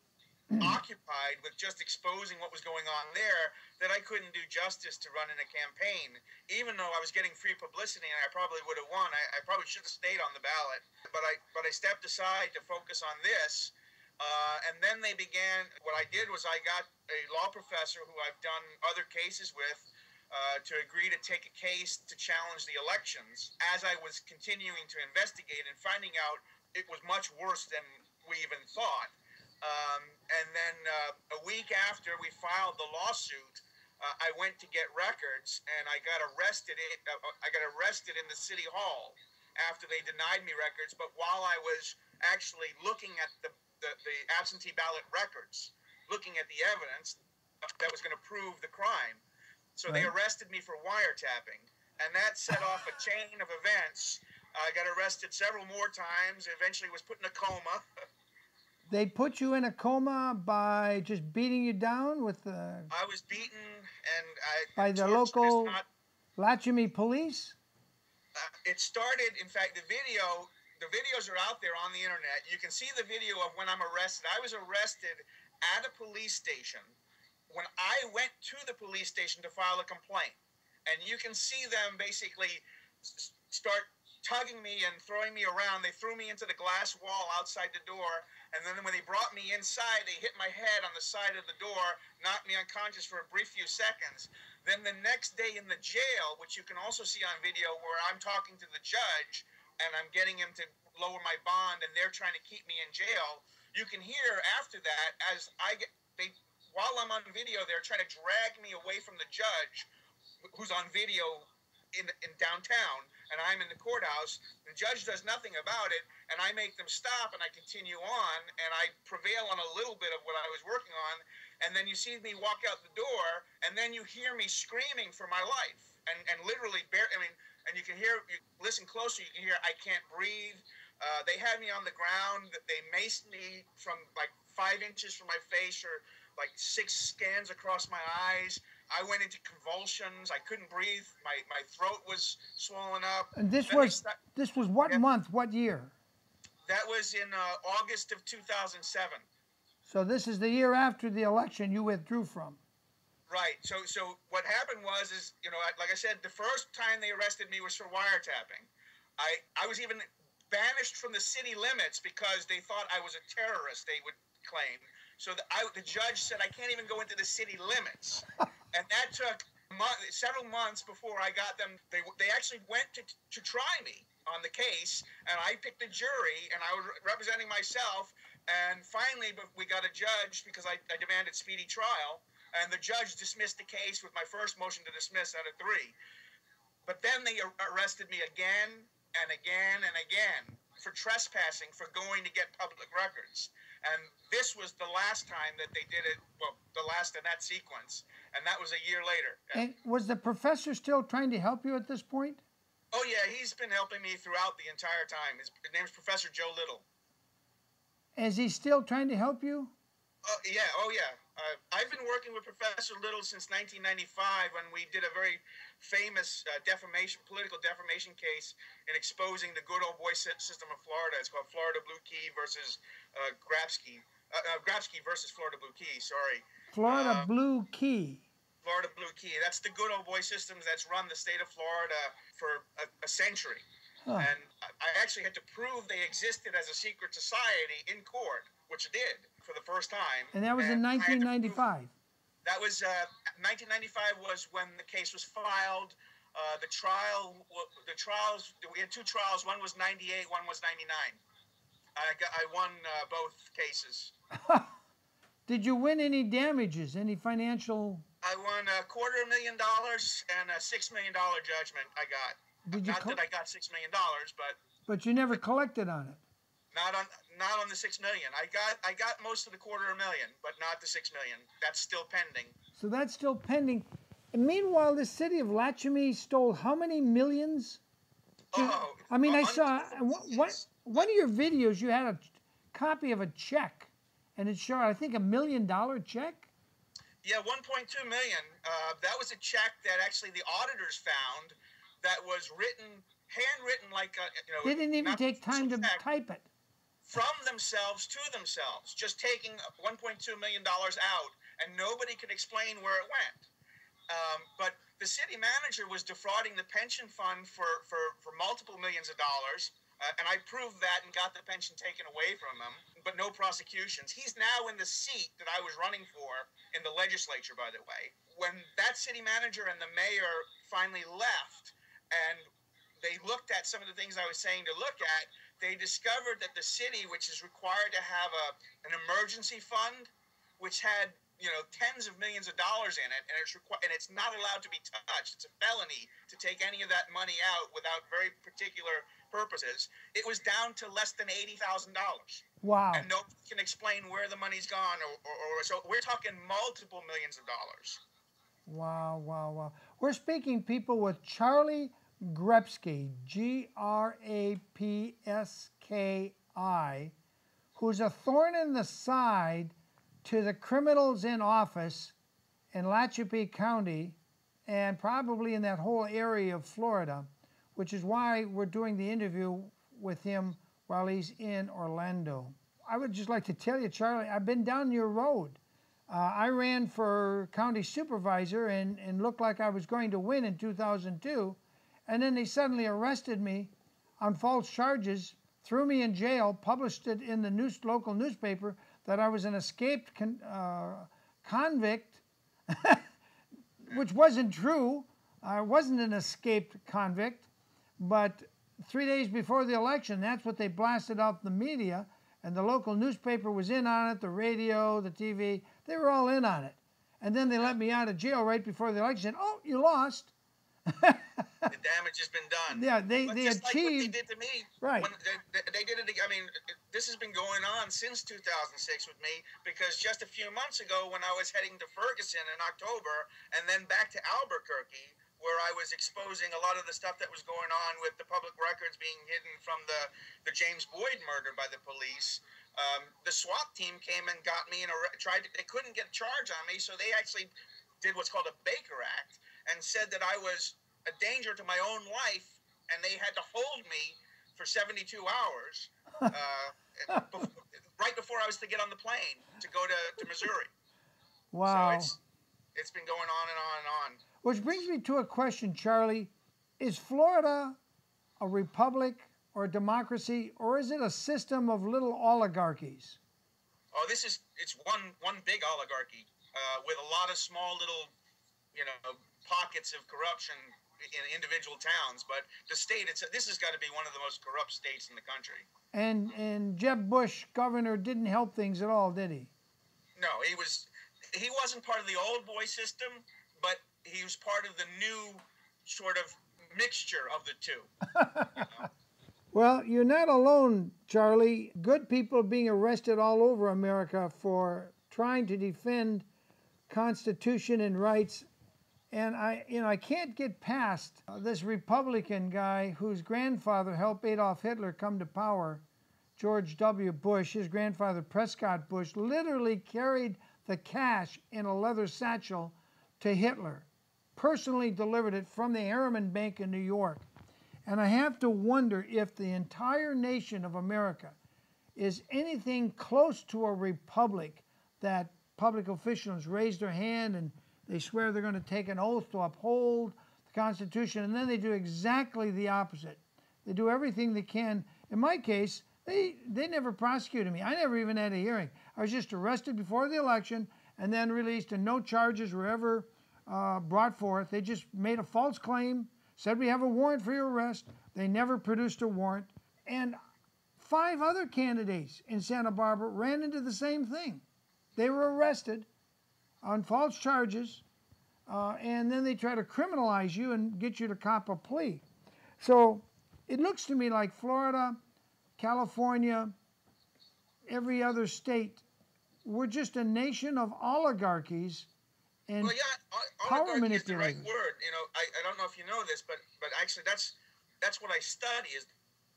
I: occupied with just exposing what was going on there that I couldn't do justice to running a campaign. Even though I was getting free publicity and I probably would have won, I probably should have stayed on the ballot. But I stepped aside to focus on this. And then they began, what I did was I got a law professor who I've done other cases with to agree to take a case to challenge the elections. As I was continuing to investigate and finding out it was much worse than we even thought. And then a week after we filed the lawsuit, I went to get records, and I got arrested. I got arrested in the city hall after they denied me records. But while I was actually looking at the absentee ballot records, looking at the evidence that was going to prove the crime, so they arrested me for wiretapping, and that set off a chain of events I got arrested several more times. Eventually was put in a coma.
D: They put you in a coma by just beating you down with the...
I: I was beaten and
D: by the
I: torture is
D: local
I: not...
D: Latchemy police?
I: It started, in fact, the videos are out there on the internet. You can see the video of when I'm arrested. I was arrested at a police station when I went to the police station to file a complaint. And you can see them basically start tugging me and throwing me around. They threw me into the glass wall outside the door. And then when they brought me inside, they hit my head on the side of the door, knocked me unconscious for a brief few seconds. Then the next day in the jail, which you can also see on video, where I'm talking to the judge and I'm getting him to lower my bond and they're trying to keep me in jail, you can hear after that as while I'm on video, they're trying to drag me away from the judge who's on video in downtown, and I'm in the courthouse. The judge does nothing about it, and I make them stop, and I continue on, and I prevail on a little bit of what I was working on, and then you see me walk out the door, and then you hear me screaming for my life, and literally, and you can hear, you listen closer, you can hear, I can't breathe. They had me on the ground. They maced me from like 5 inches from my face, or like 6 scans across my eyes. I went into convulsions. I couldn't breathe. My throat was swollen up.
D: And this was what month, what year?
I: That was in August of 2007.
D: So this is the year after the election you withdrew from.
I: Right. So what happened was, like I said, the first time they arrested me was for wiretapping. I was even banished from the city limits because they thought I was a terrorist, they would claim. So the judge said I can't even go into the city limits. And that took several months before I got them. They actually went to try me on the case, and I picked a jury, and I was representing myself. And finally, we got a judge because I demanded speedy trial, and the judge dismissed the case with my first motion to dismiss out of 3. But then they arrested me again and again and again for trespassing, for going to get public records. And this was the last time that they did it, well, the last in that sequence, and that was a year later.
D: And was the professor still trying to help you at this point?
I: Oh, yeah, he's been helping me throughout the entire time. His name's Professor Joe Little.
D: Is he still trying to help you?
I: Oh, yeah. I've been working with Professor Little since 1995 when we did a very famous political defamation case in exposing the good old boy system of Florida. It's called Florida Blue Key versus Grapski. Grapski versus Florida Blue Key, sorry.
D: Florida Blue Key.
I: Florida Blue Key. That's the good old boy systems that's run the state of Florida for a century. Huh. And I actually had to prove they existed as a secret society in court, which I did for the first time.
D: And that was in 1995.
I: That was 1995 was when the case was filed. The trials, we had 2 trials. One was 98, one was 99. I won both cases.
D: Did you win any damages, any financial?
I: I won $250,000 and a $6 million judgment I got. Not that I got $6 million, but...
D: But you never collected on it?
I: Not on the $6 million. I got most of the $250,000, but not the $6 million. That's still pending.
D: So that's still pending. And meanwhile, the city of Latchemy stole how many millions? I mean, I saw one of your videos. You had a copy of a check, and it showed, I think, $1 million check.
I: Yeah, 1.2 million. That was a check that actually the auditors found that was handwritten like
D: They didn't even take time to type it.
I: From themselves to themselves, just taking $1.2 million out, and nobody could explain where it went. But the city manager was defrauding the pension fund for multiple millions of dollars, and I proved that and got the pension taken away from him, but no prosecutions. He's now in the seat that I was running for in the legislature, by the way. When that city manager and the mayor finally left, and they looked at some of the things I was saying to look at, they discovered that the city, which is required to have an emergency fund, which had tens of millions of dollars in it, and it's not allowed to be touched. It's a felony to take any of that money out without very particular purposes. It was down to less than $80,000.
D: Wow!
I: And nobody can explain where the money's gone, or so we're talking multiple millions of dollars.
D: Wow! Wow! Wow! We're speaking, people, with Charlie Grapski, Grapski, who's a thorn in the side to the criminals in office in Tehachapi County and probably in that whole area of Florida, which is why we're doing the interview with him while he's in Orlando. I would just like to tell you, Charlie, I've been down your road. I ran for county supervisor and looked like I was going to win in 2002, and then they suddenly arrested me on false charges, threw me in jail, published it in the local newspaper that I was an escaped convict, which wasn't true. I wasn't an escaped convict, but 3 days before the election, that's what they blasted out in the media, and the local newspaper was in on it, the radio, the TV, they were all in on it. And then they let me out of jail right before the election. Oh, you lost.
I: The damage has been done.
D: Yeah, they
I: just
D: achieved.
I: Like what they did to me.
D: Right.
I: When they did it. I mean, this has been going on since 2006 with me, because just a few months ago, when I was heading to Ferguson in October, and then back to Albuquerque, where I was exposing a lot of the stuff that was going on with the public records being hidden from the James Boyd murder by the police. The SWAT team came and got me and they couldn't get a charge on me, so they actually did what's called a Baker Act and said that I was a danger to my own life, and they had to hold me for 72 hours right before I was to get on the plane to go to Missouri.
D: Wow.
I: So it's been going on and on and on.
D: Which brings me to a question, Charlie. Is Florida a republic or a democracy, or is it a system of little oligarchies?
I: Oh, it's one big oligarchy with a lot of small little, pockets of corruption in individual towns. But the state, this has got to be one of the most corrupt states in the country.
D: And Jeb Bush, governor, didn't help things at all, did he?
I: No, he wasn't part of the old boy system, but he was part of the new sort of mixture of the two.
D: Well, you're not alone, Charlie. Good people are being arrested all over America for trying to defend Constitution and rights. And I can't get past this Republican guy whose grandfather helped Adolf Hitler come to power, George W. Bush. His grandfather, Prescott Bush, literally carried the cash in a leather satchel to Hitler, personally delivered it from the Harriman Bank in New York. And I have to wonder if the entire nation of America is anything close to a republic that public officials raise their hand and they swear they're going to take an oath to uphold the Constitution, and then they do exactly the opposite. They do everything they can. In my case, they never prosecuted me. I never even had a hearing. I was just arrested before the election and then released, and no charges were ever brought forth. They just made a false claim, said we have a warrant for your arrest. They never produced a warrant. And 5 other candidates in Santa Barbara ran into the same thing. They were arrested on false charges, and then they try to criminalize you and get you to cop a plea. So it looks to me like Florida, California, every other state, we're just a nation of oligarchies and power manipulators.
I: Is the right word. I don't know if you know this, but actually that's what I study, is the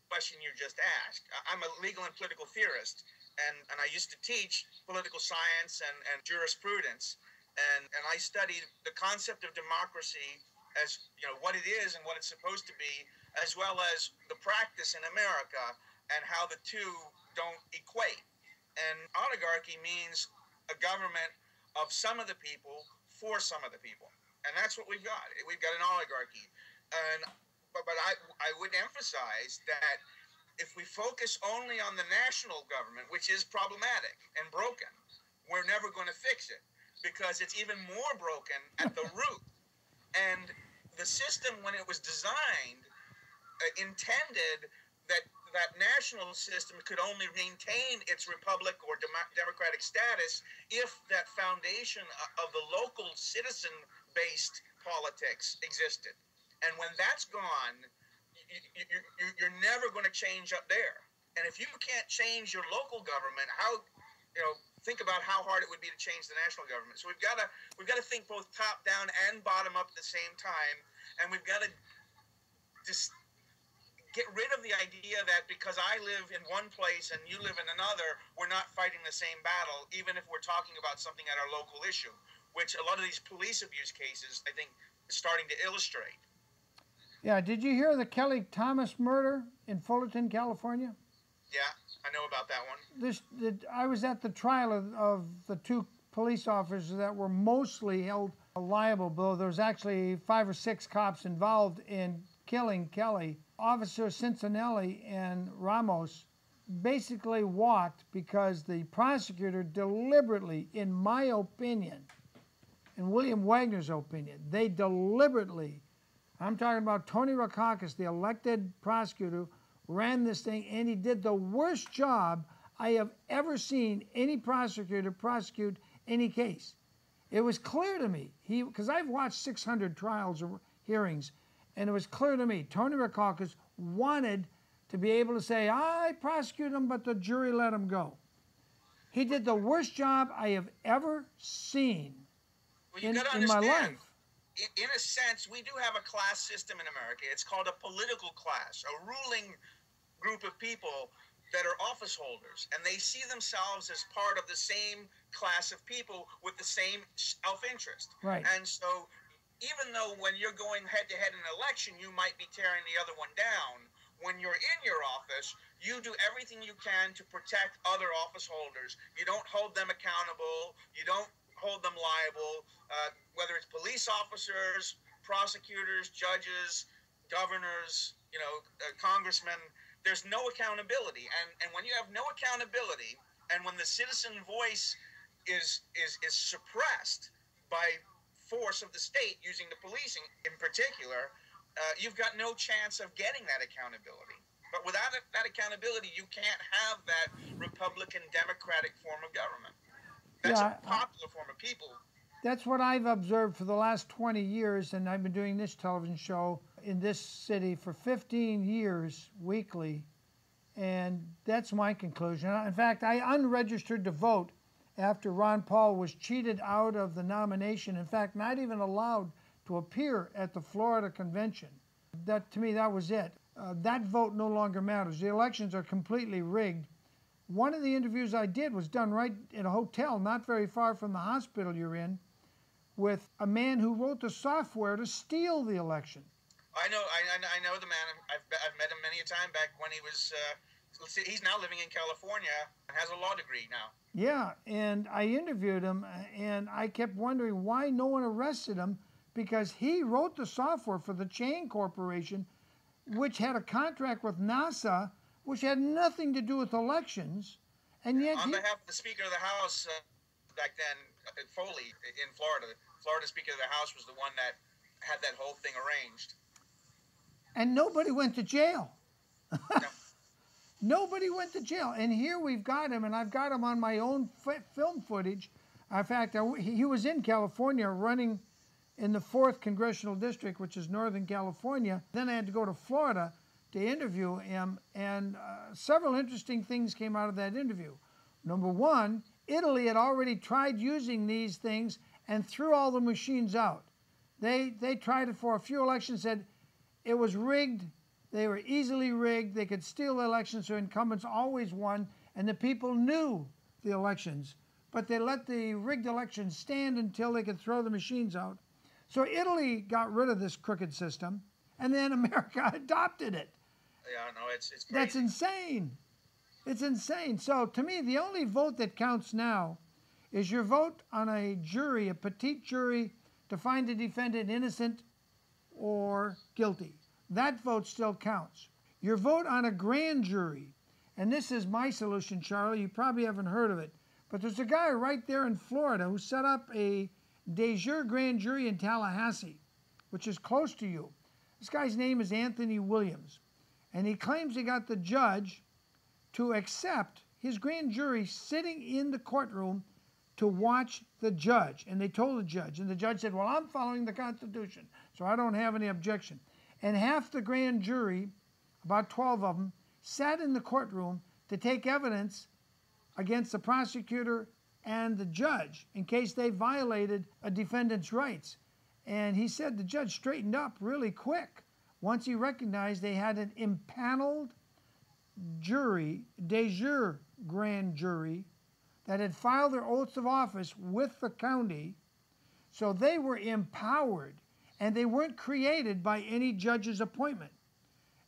I: question you just asked. I'm a legal and political theorist, and I used to teach political science and jurisprudence, and I studied the concept of democracy as what it is and what it's supposed to be, as well as the practice in America and how the two don't equate. And oligarchy means a government of some of the people for some of the people, and that's what we've got. We've got an oligarchy, but I would emphasize that if we focus only on the national government, which is problematic and broken, we're never going to fix it, because it's even more broken at the root. And the system, when it was designed, intended that national system could only maintain its republic or democratic status if that foundation of the local citizen-based politics existed. And when that's gone, you're never going to change up there. And if you can't change your local government, think about how hard it would be to change the national government. So we've got to think both top down and bottom up at the same time, and we've got to just get rid of the idea that because I live in one place and you live in another, we're not fighting the same battle, even if we're talking about something at our local issue, which a lot of these police abuse cases, I think, is starting to illustrate.
D: Yeah, did you hear the Kelly Thomas murder in Fullerton, California?
I: Yeah, I know about that one.
D: I was at the trial of the two police officers that were mostly held liable, though there was actually 5 or 6 cops involved in killing Kelly. Officer Cincinnati and Ramos basically walked because the prosecutor deliberately, in my opinion, in William Wagner's opinion, they deliberately, I'm talking about Tony Rackauckus, the elected prosecutor, ran this thing, and he did the worst job I have ever seen any prosecutor prosecute any case. It was clear to me, because I've watched 600 trials or hearings, and it was clear to me, Tony Rackauckus wanted to be able to say, I prosecuted him, but the jury let him go. He did the worst job I have ever seen in my life.
I: In a sense, we do have a class system in America. It's called a political class, a ruling group of people that are office holders, and they see themselves as part of the same class of people with the same self-interest.
D: Right.
I: And so even though when you're going head-to-head in an election, you might be tearing the other one down, when you're in your office, you do everything you can to protect other office holders. You don't hold them accountable. You don't hold them liable, whether it's police officers, prosecutors, judges, governors, congressmen. There's no accountability, and when you have no accountability, and when the citizen voice is suppressed by force of the state, using the policing in particular, you've got no chance of getting that accountability. But without that accountability, you can't have that Republican Democratic form of government. That's a popular form of people.
D: That's what I've observed for the last 20 years, and I've been doing this television show in this city for 15 years weekly, and that's my conclusion. In fact, I unregistered to vote after Ron Paul was cheated out of the nomination. In fact, not even allowed to appear at the Florida convention. That, to me, that was it. That vote no longer matters. The elections are completely rigged. One of the interviews I did was done right in a hotel not very far from the hospital you're in, with a man who wrote the software to steal the election.
I: I know the man. I've met him many a time back when he was, he's now living in California and has a law degree now.
D: Yeah, and I interviewed him, and I kept wondering why no one arrested him, because he wrote the software for the Chain Corporation, which had a contract with NASA, which had nothing to do with elections, and yet
I: on behalf of the Speaker of the House back then, Foley in Florida, Florida Speaker of the House was the one that had that whole thing arranged.
D: And nobody went to jail. No. Nobody went to jail, and here we've got him, and I've got him on my own film footage. In fact, he was in California running in the 4th Congressional District, which is Northern California. Then I had to go to Florida to interview him, and several interesting things came out of that interview. Number one, Italy had already tried using these things and threw all the machines out. They tried it for a few elections, said it was rigged, they were easily rigged, they could steal the elections, so incumbents always won, and the people knew the elections, but they let the rigged elections stand until they could throw the machines out. So Italy got rid of this crooked system, and then America adopted it.
I: Yeah, no, it's crazy.
D: That's insane. It's insane. So to me, the only vote that counts now is your vote on a jury, a petite jury, to find a defendant innocent or guilty. That vote still counts. Your vote on a grand jury, and this is my solution, Charlie, you probably haven't heard of it, but there's a guy right there in Florida who set up a de jure grand jury in Tallahassee, which is close to you. This guy's name is Anthony Williams, and he claims he got the judge to accept his grand jury sitting in the courtroom to watch the judge. And they told the judge, and the judge said, well, I'm following the Constitution, so I don't have any objection. And half the grand jury, about 12 of them, sat in the courtroom to take evidence against the prosecutor and the judge in case they violated a defendant's rights. And he said the judge straightened up really quick once he recognized they had an impaneled jury, de jure grand jury, that had filed their oaths of office with the county, so they were empowered, and they weren't created by any judge's appointment.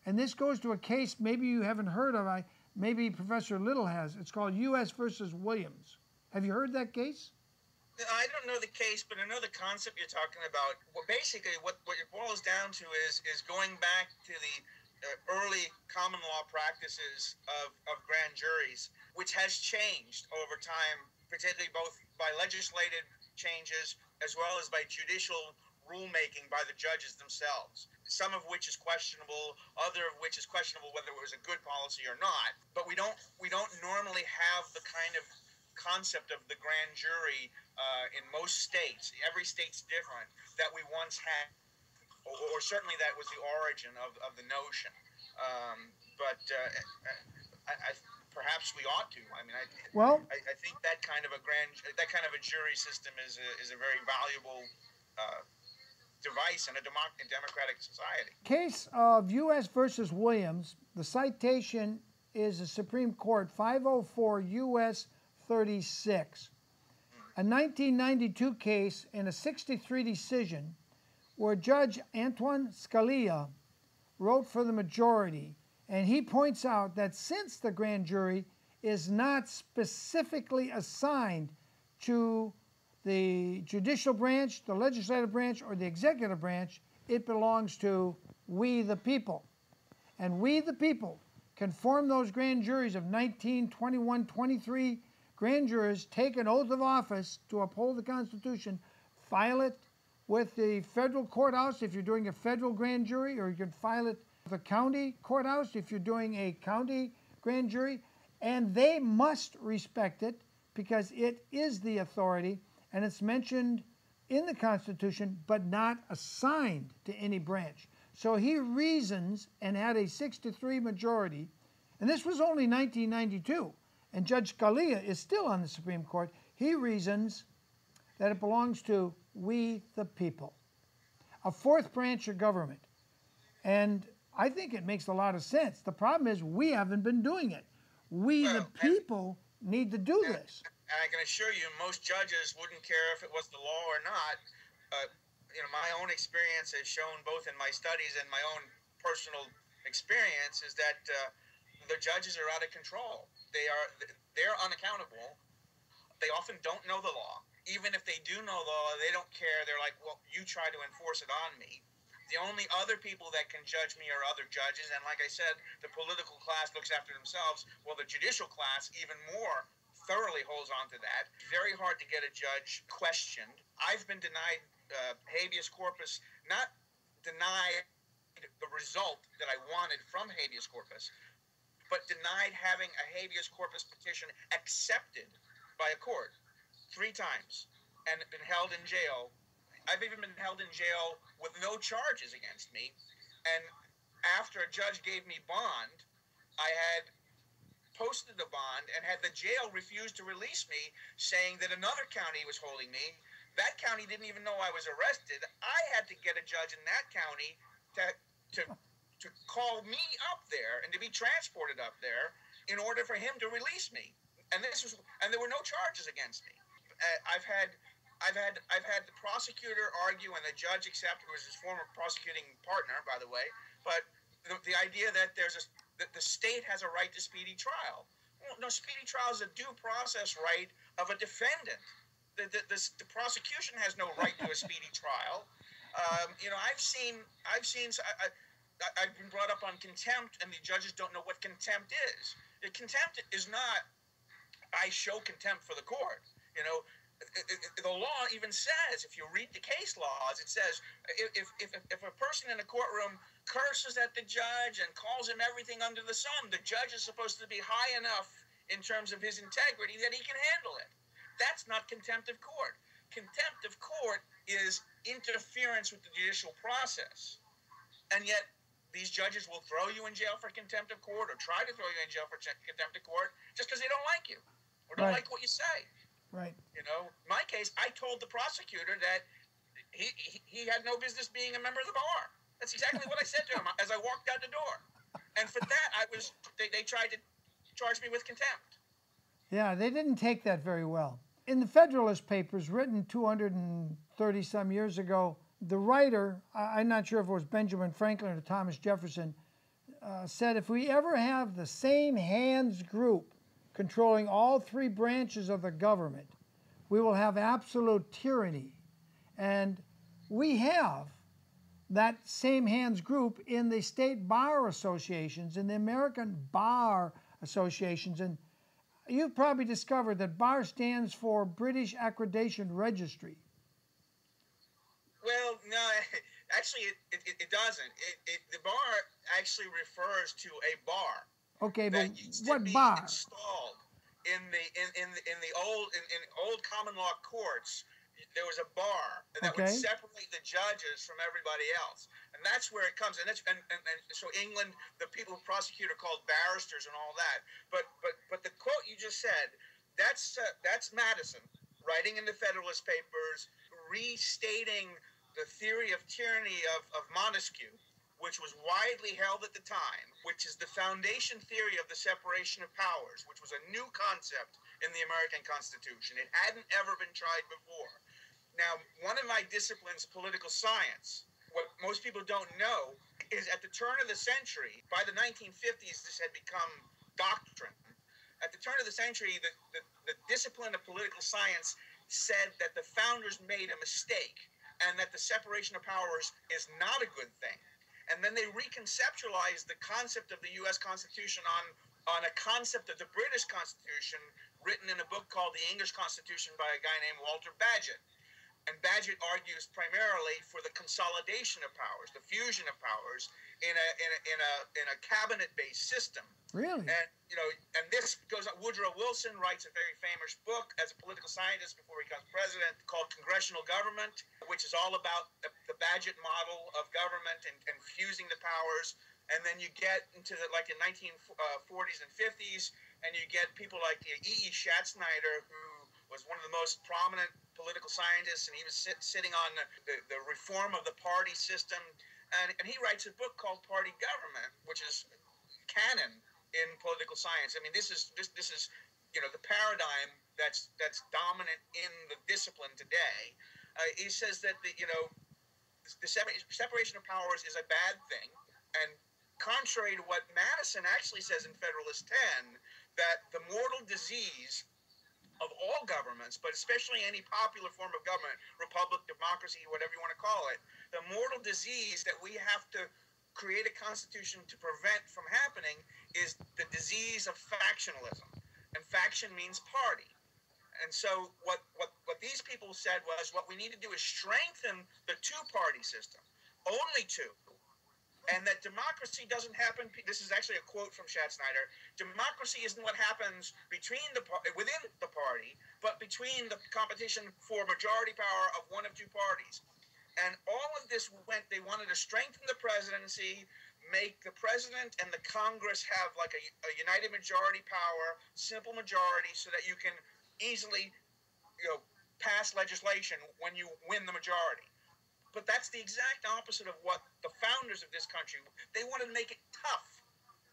D: And this goes to a case maybe you haven't heard of, maybe Professor Little has. It's called U.S. versus Williams. Have you heard that case?
I: I don't know the case, but I know the concept you're talking about. Well, basically, what it boils down to is going back to the early common law practices of grand juries, which has changed over time, particularly both by legislative changes as well as by judicial rulemaking by the judges themselves, some of which is questionable, other of which is questionable whether it was a good policy or not. But we don't normally have the kind of concept of the grand jury in most states. Every state's different, that we once had, or certainly that was the origin of the notion. But perhaps we ought to. I mean, I think that kind of a jury system is a very valuable device in a democratic society.
D: Case of U.S. versus Williams. The citation is the Supreme Court 504 U.S. 36. A 1992 case in a 6-3 decision where Judge Antoine Scalia wrote for the majority, and he points out that since the grand jury is not specifically assigned to the judicial branch, the legislative branch, or the executive branch, it belongs to we the people. And we the people can form those grand juries of 19, 21, 23 grand jurors, take an oath of office to uphold the Constitution, file it with the federal courthouse if you're doing a federal grand jury, or you can file it with the county courthouse if you're doing a county grand jury, and they must respect it because it is the authority, and it's mentioned in the Constitution, but not assigned to any branch. So he reasons, and had a 6-3 majority, and this was only 1992, and Judge Scalia is still on the Supreme Court. He reasons that it belongs to we the people, a fourth branch of government. And I think it makes a lot of sense. The problem is we haven't been doing it. We the people need to do this.
I: And I can assure you, most judges wouldn't care if it was the law or not. My own experience has shown, both in my studies and my own personal experience, is that the judges are out of control. They're unaccountable. They often don't know the law. Even if they do know the law, they don't care. They're like, well, you try to enforce it on me. The only other people that can judge me are other judges. And like I said, the political class looks after themselves. Well, the judicial class even more thoroughly holds on to that. Very hard to get a judge questioned. I've been denied habeas corpus, not denied the result that I wanted from habeas corpus, but denied having a habeas corpus petition accepted by a court 3 times, and been held in jail. I've even been held in jail with no charges against me. And after a judge gave me bond, I had posted the bond and had the jail refuse to release me, saying that another county was holding me. That county didn't even know I was arrested. I had to get a judge in that county to call me up there and to be transported up there in order for him to release me. And there were no charges against me. I've had the prosecutor argue and the judge accept, who was his former prosecuting partner, by the way, but the idea that that the state has a right to speedy trial. Well, no, speedy trial is a due process right of a defendant. The prosecution has no right to a speedy trial. I've been brought up on contempt, and the judges don't know what contempt is. Contempt is not, I show contempt for the court. The law even says, if you read the case laws, it says if a person in a courtroom curses at the judge and calls him everything under the sun, the judge is supposed to be high enough in terms of his integrity that he can handle it. That's not contempt of court. Contempt of court is interference with the judicial process. And yet, these judges will throw you in jail for contempt of court, or try to throw you in jail for contempt of court, just because they don't like you or don't like what you say.
D: Right.
I: In my case, I told the prosecutor that he had no business being a member of the bar. That's exactly what I said to him as I walked out the door. And for that, they tried to charge me with contempt.
D: Yeah, they didn't take that very well. In the Federalist Papers, written 230 some years ago, the writer, I'm not sure if it was Benjamin Franklin or Thomas Jefferson, said if we ever have the same hands group controlling all three branches of the government, we will have absolute tyranny. And we have that same hands group in the state bar associations, in the American bar associations. And you've probably discovered that BAR stands for British Accreditation Registry.
I: Well, no, actually it doesn't. The bar actually refers to a bar.
D: Okay, but
I: that used
D: what
I: to be
D: bar?
I: installed in the old common law courts. There was a bar that would separate the judges from everybody else, and that's where it comes. And so England, the people who prosecute are called barristers and all that. But the quote you just said, that's Madison writing in the Federalist Papers, restating the theory of tyranny of Montesquieu, which was widely held at the time, which is the foundation theory of the separation of powers, which was a new concept in the American Constitution. It hadn't ever been tried before. Now, one of my disciplines, political science, what most people don't know is at the turn of the century, by the 1950s, this had become doctrine. At the turn of the century, the discipline of political science said that the founders made a mistake and that the separation of powers is not a good thing. And then they reconceptualized the concept of the U.S. Constitution on a concept of the British Constitution written in a book called The English Constitution by a guy named Walter Bagehot. And Bagehot argues primarily for the consolidation of powers, the fusion of powers in a cabinet-based system.
D: Really?
I: And this goes on. Woodrow Wilson writes a very famous book as a political scientist before he becomes president called Congressional Government, which is all about the Bagehot model of government and fusing the powers. And then you get into in 1940s and 50s, and you get people like E.E. Schatznyder, who was one of the most prominent political scientists, and he was sitting on the reform of the party system. And he writes a book called Party Government, which is canon in political science. I mean, this is the paradigm that's dominant in the discipline today. He says that the separation of powers is a bad thing, and contrary to what Madison actually says in Federalist 10, that the mortal disease of all governments, but especially any popular form of government, republic, democracy, whatever you want to call it, the mortal disease that we have to create a constitution to prevent from happening is the disease of factionalism. And faction means party. And so what these people said was, what we need to do is strengthen the two-party system, only two. And that democracy doesn't happen. This is actually a quote from Schatznyder. Democracy isn't what happens within the party, but between the competition for majority power of one of two parties. And all of this they wanted to strengthen the presidency, make the president and the Congress have like a united majority power, simple majority, so that you can easily, pass legislation when you win the majority. But that's the exact opposite of what the founders of this country, they wanted to make it tough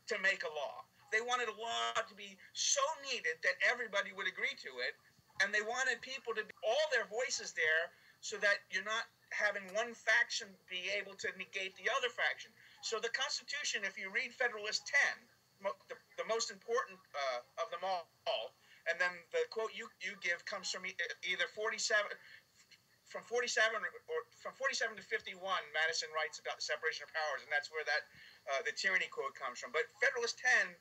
I: to make a law. They wanted a law to be so needed that everybody would agree to it. And they wanted people to be all their voices there so that you're not having one faction be able to negate the other faction. So the Constitution, if you read Federalist 10, the most important of them all, and then the quote you give comes from either 47... From 47 to 51, Madison writes about the separation of powers, and that's where the tyranny quote comes from. But Federalist 10,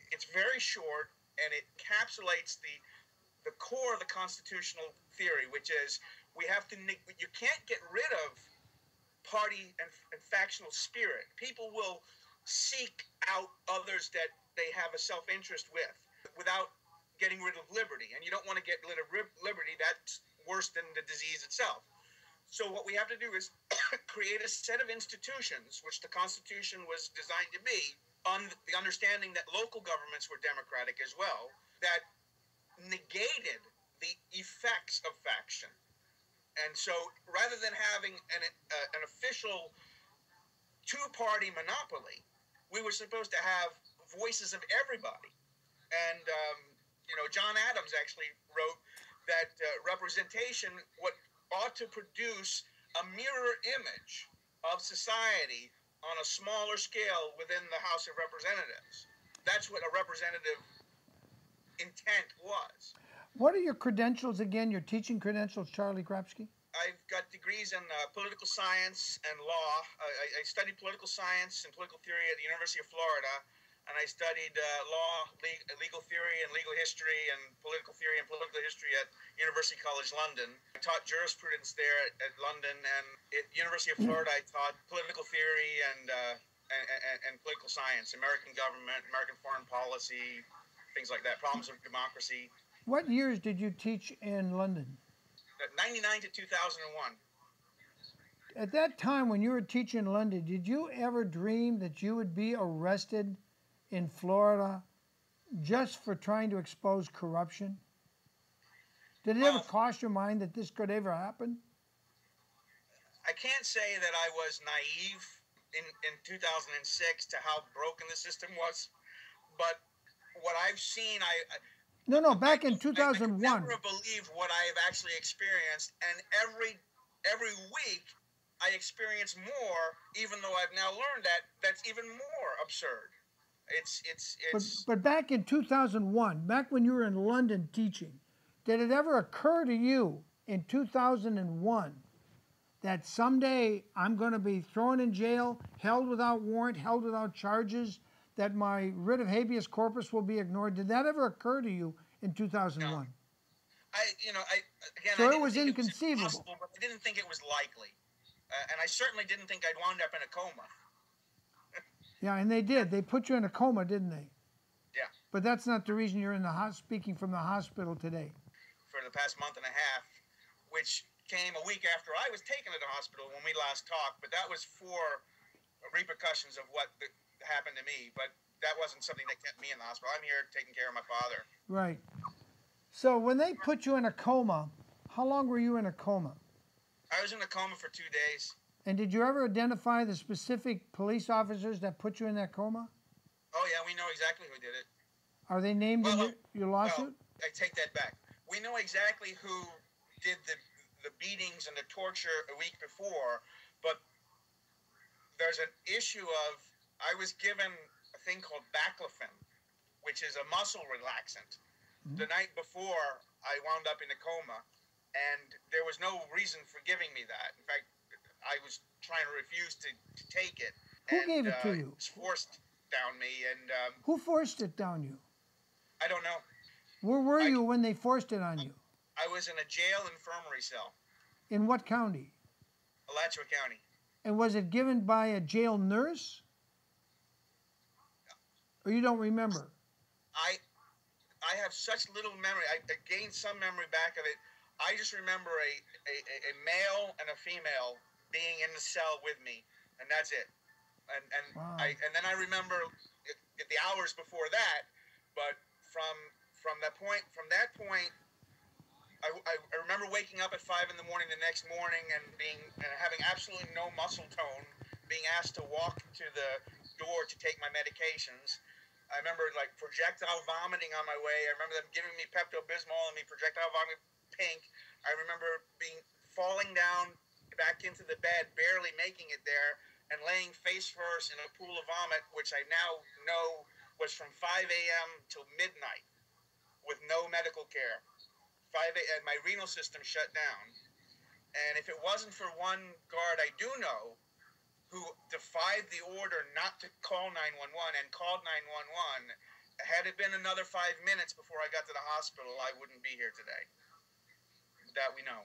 I: it's very short, and it encapsulates the core of the constitutional theory, which is you can't get rid of party and factional spirit. People will seek out others that they have a self-interest with without getting rid of liberty, and you don't want to get rid of liberty. That's worse than the disease itself. So what we have to do is create a set of institutions, which the Constitution was designed to be, on the understanding that local governments were democratic as well, that negated the effects of faction. And so rather than having an official two-party monopoly. We were supposed to have voices of everybody. And, John Adams actually wrote that representation ought to produce a mirror image of society on a smaller scale within the House of Representatives. That's what a representative intent was.
D: What are your credentials again, your teaching credentials, Charlie Grapski?
I: I've got degrees in political science and law. I studied political science and political theory at the University of Florida, and I studied law, legal theory and legal history, and political theory and political history at University College London. I taught jurisprudence there at London, and at University of Florida I taught political theory and political science, American government, American foreign policy, things like that, problems of democracy.
D: What years did you teach in London?
I: 99 to 2001.
D: At that time when you were teaching in London, did you ever dream that you would be arrested in Florida just for trying to expose corruption? Did it ever cross your mind that this could ever happen?
I: I can't say that I was naive in 2006 to how broken the system was, but what I've seen,
D: No, back in 2001.
I: I never believed what I have actually experienced, and every week I experience more, even though I've now learned that's even more absurd.
D: But back in 2001, back when you were in London teaching, did it ever occur to you in 2001 that someday I'm going to be thrown in jail, held without warrant, held without charges, that my writ of habeas corpus will be ignored? Did that ever occur to you in 2001?
I: No.
D: So it was inconceivable.
I: But I didn't think it was likely. And I certainly didn't think I'd wound up in a coma.
D: Yeah, and they did. They put you in a coma, didn't they?
I: Yeah.
D: But that's not the reason you're in the speaking from the hospital today.
I: For the past month and a half, which came a week after I was taken to the hospital when we last talked, but that was for repercussions of what happened to me. But that wasn't something that kept me in the hospital. I'm here taking care of my father.
D: Right. So when they put you in a coma, how long were you in a coma?
I: I was in a coma for 2 days.
D: And did you ever identify the specific police officers that put you in that coma?
I: Oh, yeah, we know exactly who did it.
D: Are they named in your lawsuit?
I: Well, I take that back. We know exactly who did the beatings and the torture a week before, but there's an issue of, I was given a thing called baclofen, which is a muscle relaxant. Mm-hmm. The night before, I wound up in a coma, and there was no reason for giving me that. In fact, I was trying to refuse to take it.
D: Who gave it to you?
I: It was forced down me. And
D: who forced it down you?
I: I don't know.
D: Where were you when they forced it on you?
I: I was in a jail infirmary cell.
D: In what county?
I: Alachua County.
D: And was it given by a jail nurse? Or you don't remember?
I: I have such little memory. I gained some memory back of it. I just remember a male and a female being in the cell with me, and that's it. And wow. Then I remember the hours before that, but from that point, I remember waking up at 5 in the morning the next morning and having absolutely no muscle tone, being asked to walk to the door to take my medications. I remember like projectile vomiting on my way. I remember them giving me Pepto-Bismol and me projectile vomiting pink. I remember falling down back into the bed, barely making it there, and laying face first in a pool of vomit, which I now know was from 5 a.m. till midnight with no medical care. 5 a.m. My renal system shut down. And if it wasn't for one guard I do know who defied the order not to call 911 and called 911, had it been another 5 minutes before I got to the hospital, I wouldn't be here today. That we know.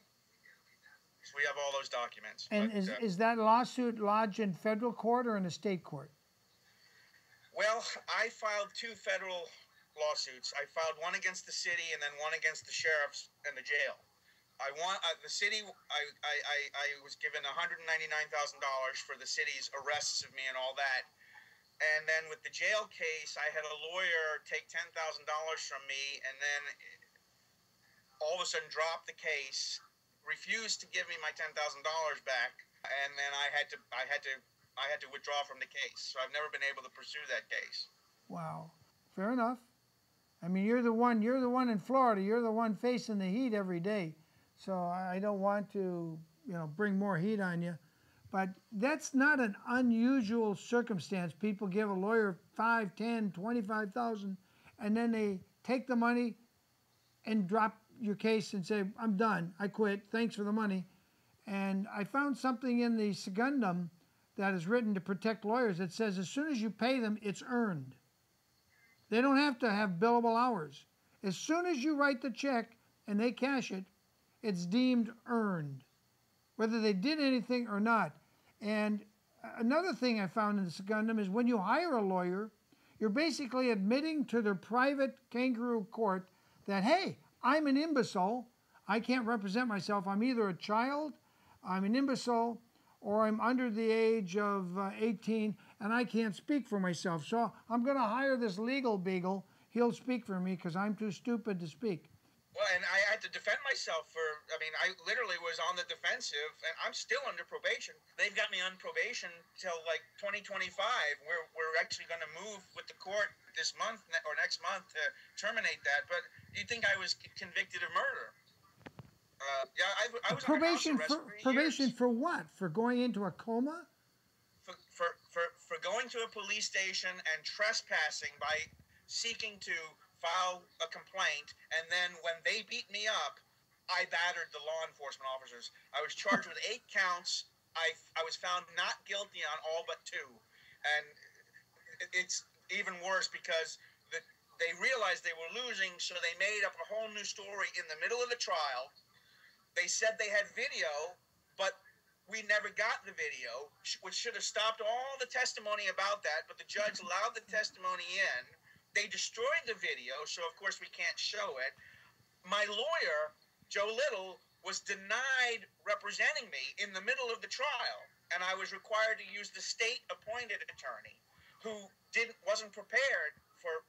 I: So we have all those documents.
D: And is that lawsuit lodged in federal court or in a state court?
I: Well, I filed 2 federal lawsuits. I filed one against the city and then one against the sheriffs and the jail. The city. I was given $199,000 for the city's arrests of me and all that. And then with the jail case, I had a lawyer take $10,000 from me, and then all of a sudden dropped the case, refused to give me my $10,000 back, and then I had to I had to withdraw from the case. So I've never been able to pursue that case.
D: Wow. Fair enough. I mean, you're the one in Florida. You're the one facing the heat every day. So I don't want to, bring more heat on you. But that's not an unusual circumstance. People give a lawyer $5,000, $10,000, $25,000, and then they take the money and drop your case and say, I'm done, I quit, thanks for the money. And I found something in the secundum that is written to protect lawyers that says as soon as you pay them, it's earned. They don't have to have billable hours. As soon as you write the check and they cash it, it's deemed earned, whether they did anything or not. And another thing I found in the secundum is when you hire a lawyer, you're basically admitting to their private kangaroo court that, hey, I'm an imbecile, I can't represent myself, I'm either a child, I'm an imbecile, or I'm under the age of 18 and I can't speak for myself. So I'm going to hire this legal beagle. He'll speak for me because I'm too stupid to speak.
I: Well, and I had to defend myself I literally was on the defensive, and I'm still under probation. They've got me on probation till like 2025. We're actually going to move with the court this month or next month to terminate that. But you'd think I was convicted of murder. I was
D: probation
I: under house arrest for
D: probation
I: years.
D: for what? For going into a coma?
I: For going to a police station and trespassing by seeking to file a complaint, and then when they beat me up, I battered the law enforcement officers. I was charged with 8 counts. I was found not guilty on all but 2, and it's even worse because they realized they were losing, so they made up a whole new story in the middle of the trial. They said they had video, but we never got the video, which should have stopped all the testimony about that, but the judge allowed the testimony in. They destroyed the video, so of course we can't show it. My lawyer, Joe Little, was denied representing me in the middle of the trial, and I was required to use the state-appointed attorney who wasn't prepared for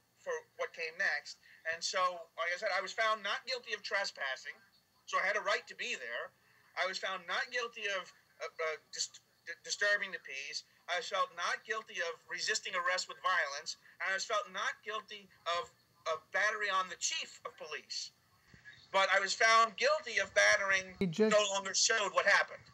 I: what came next. And so, like I said, I was found not guilty of trespassing, so I had a right to be there. I was found not guilty of disturbing the peace. I was found not guilty of resisting arrest with violence, and I was found not guilty of battery on the chief of police. But I was found guilty of battering no longer showed what happened.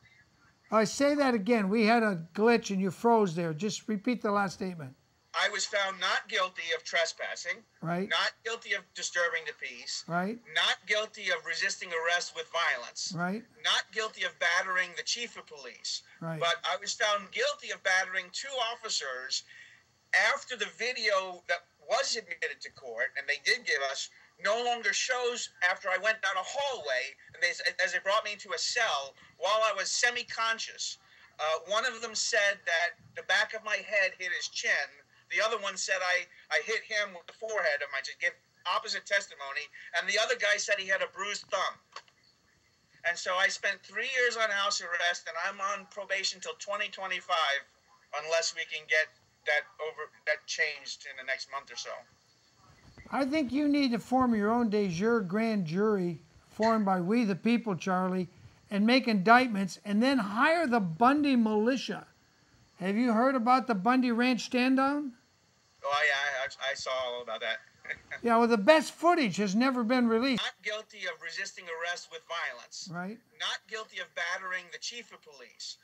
D: I say that again. We had a glitch and you froze there. Just repeat the last statement.
I: I was found not guilty of trespassing,
D: right?
I: Not guilty of disturbing the peace,
D: right?
I: Not guilty of resisting arrest with violence,
D: right?
I: Not guilty of battering the chief of police,
D: right?
I: But I was found guilty of battering 2 officers after the video that was admitted to court, and they did give us, no longer shows after I went down a hallway, and as they brought me into a cell while I was semi-conscious. One of them said that the back of my head hit his chin. The other one said I hit him with the forehead of my chin, gave opposite testimony, and the other guy said he had a bruised thumb. And so I spent 3 years on house arrest, and I'm on probation till 2025, unless we can get that changed in the next month or so.
D: I think you need to form your own de jure grand jury, formed by We the People, Charlie, and make indictments, and then hire the Bundy militia. Have you heard about the Bundy Ranch stand-down?
I: Oh, yeah, I saw all about that.
D: Yeah, well, the best footage has never been released.
I: Not guilty of resisting arrest with violence.
D: Right.
I: Not guilty of battering the chief of police.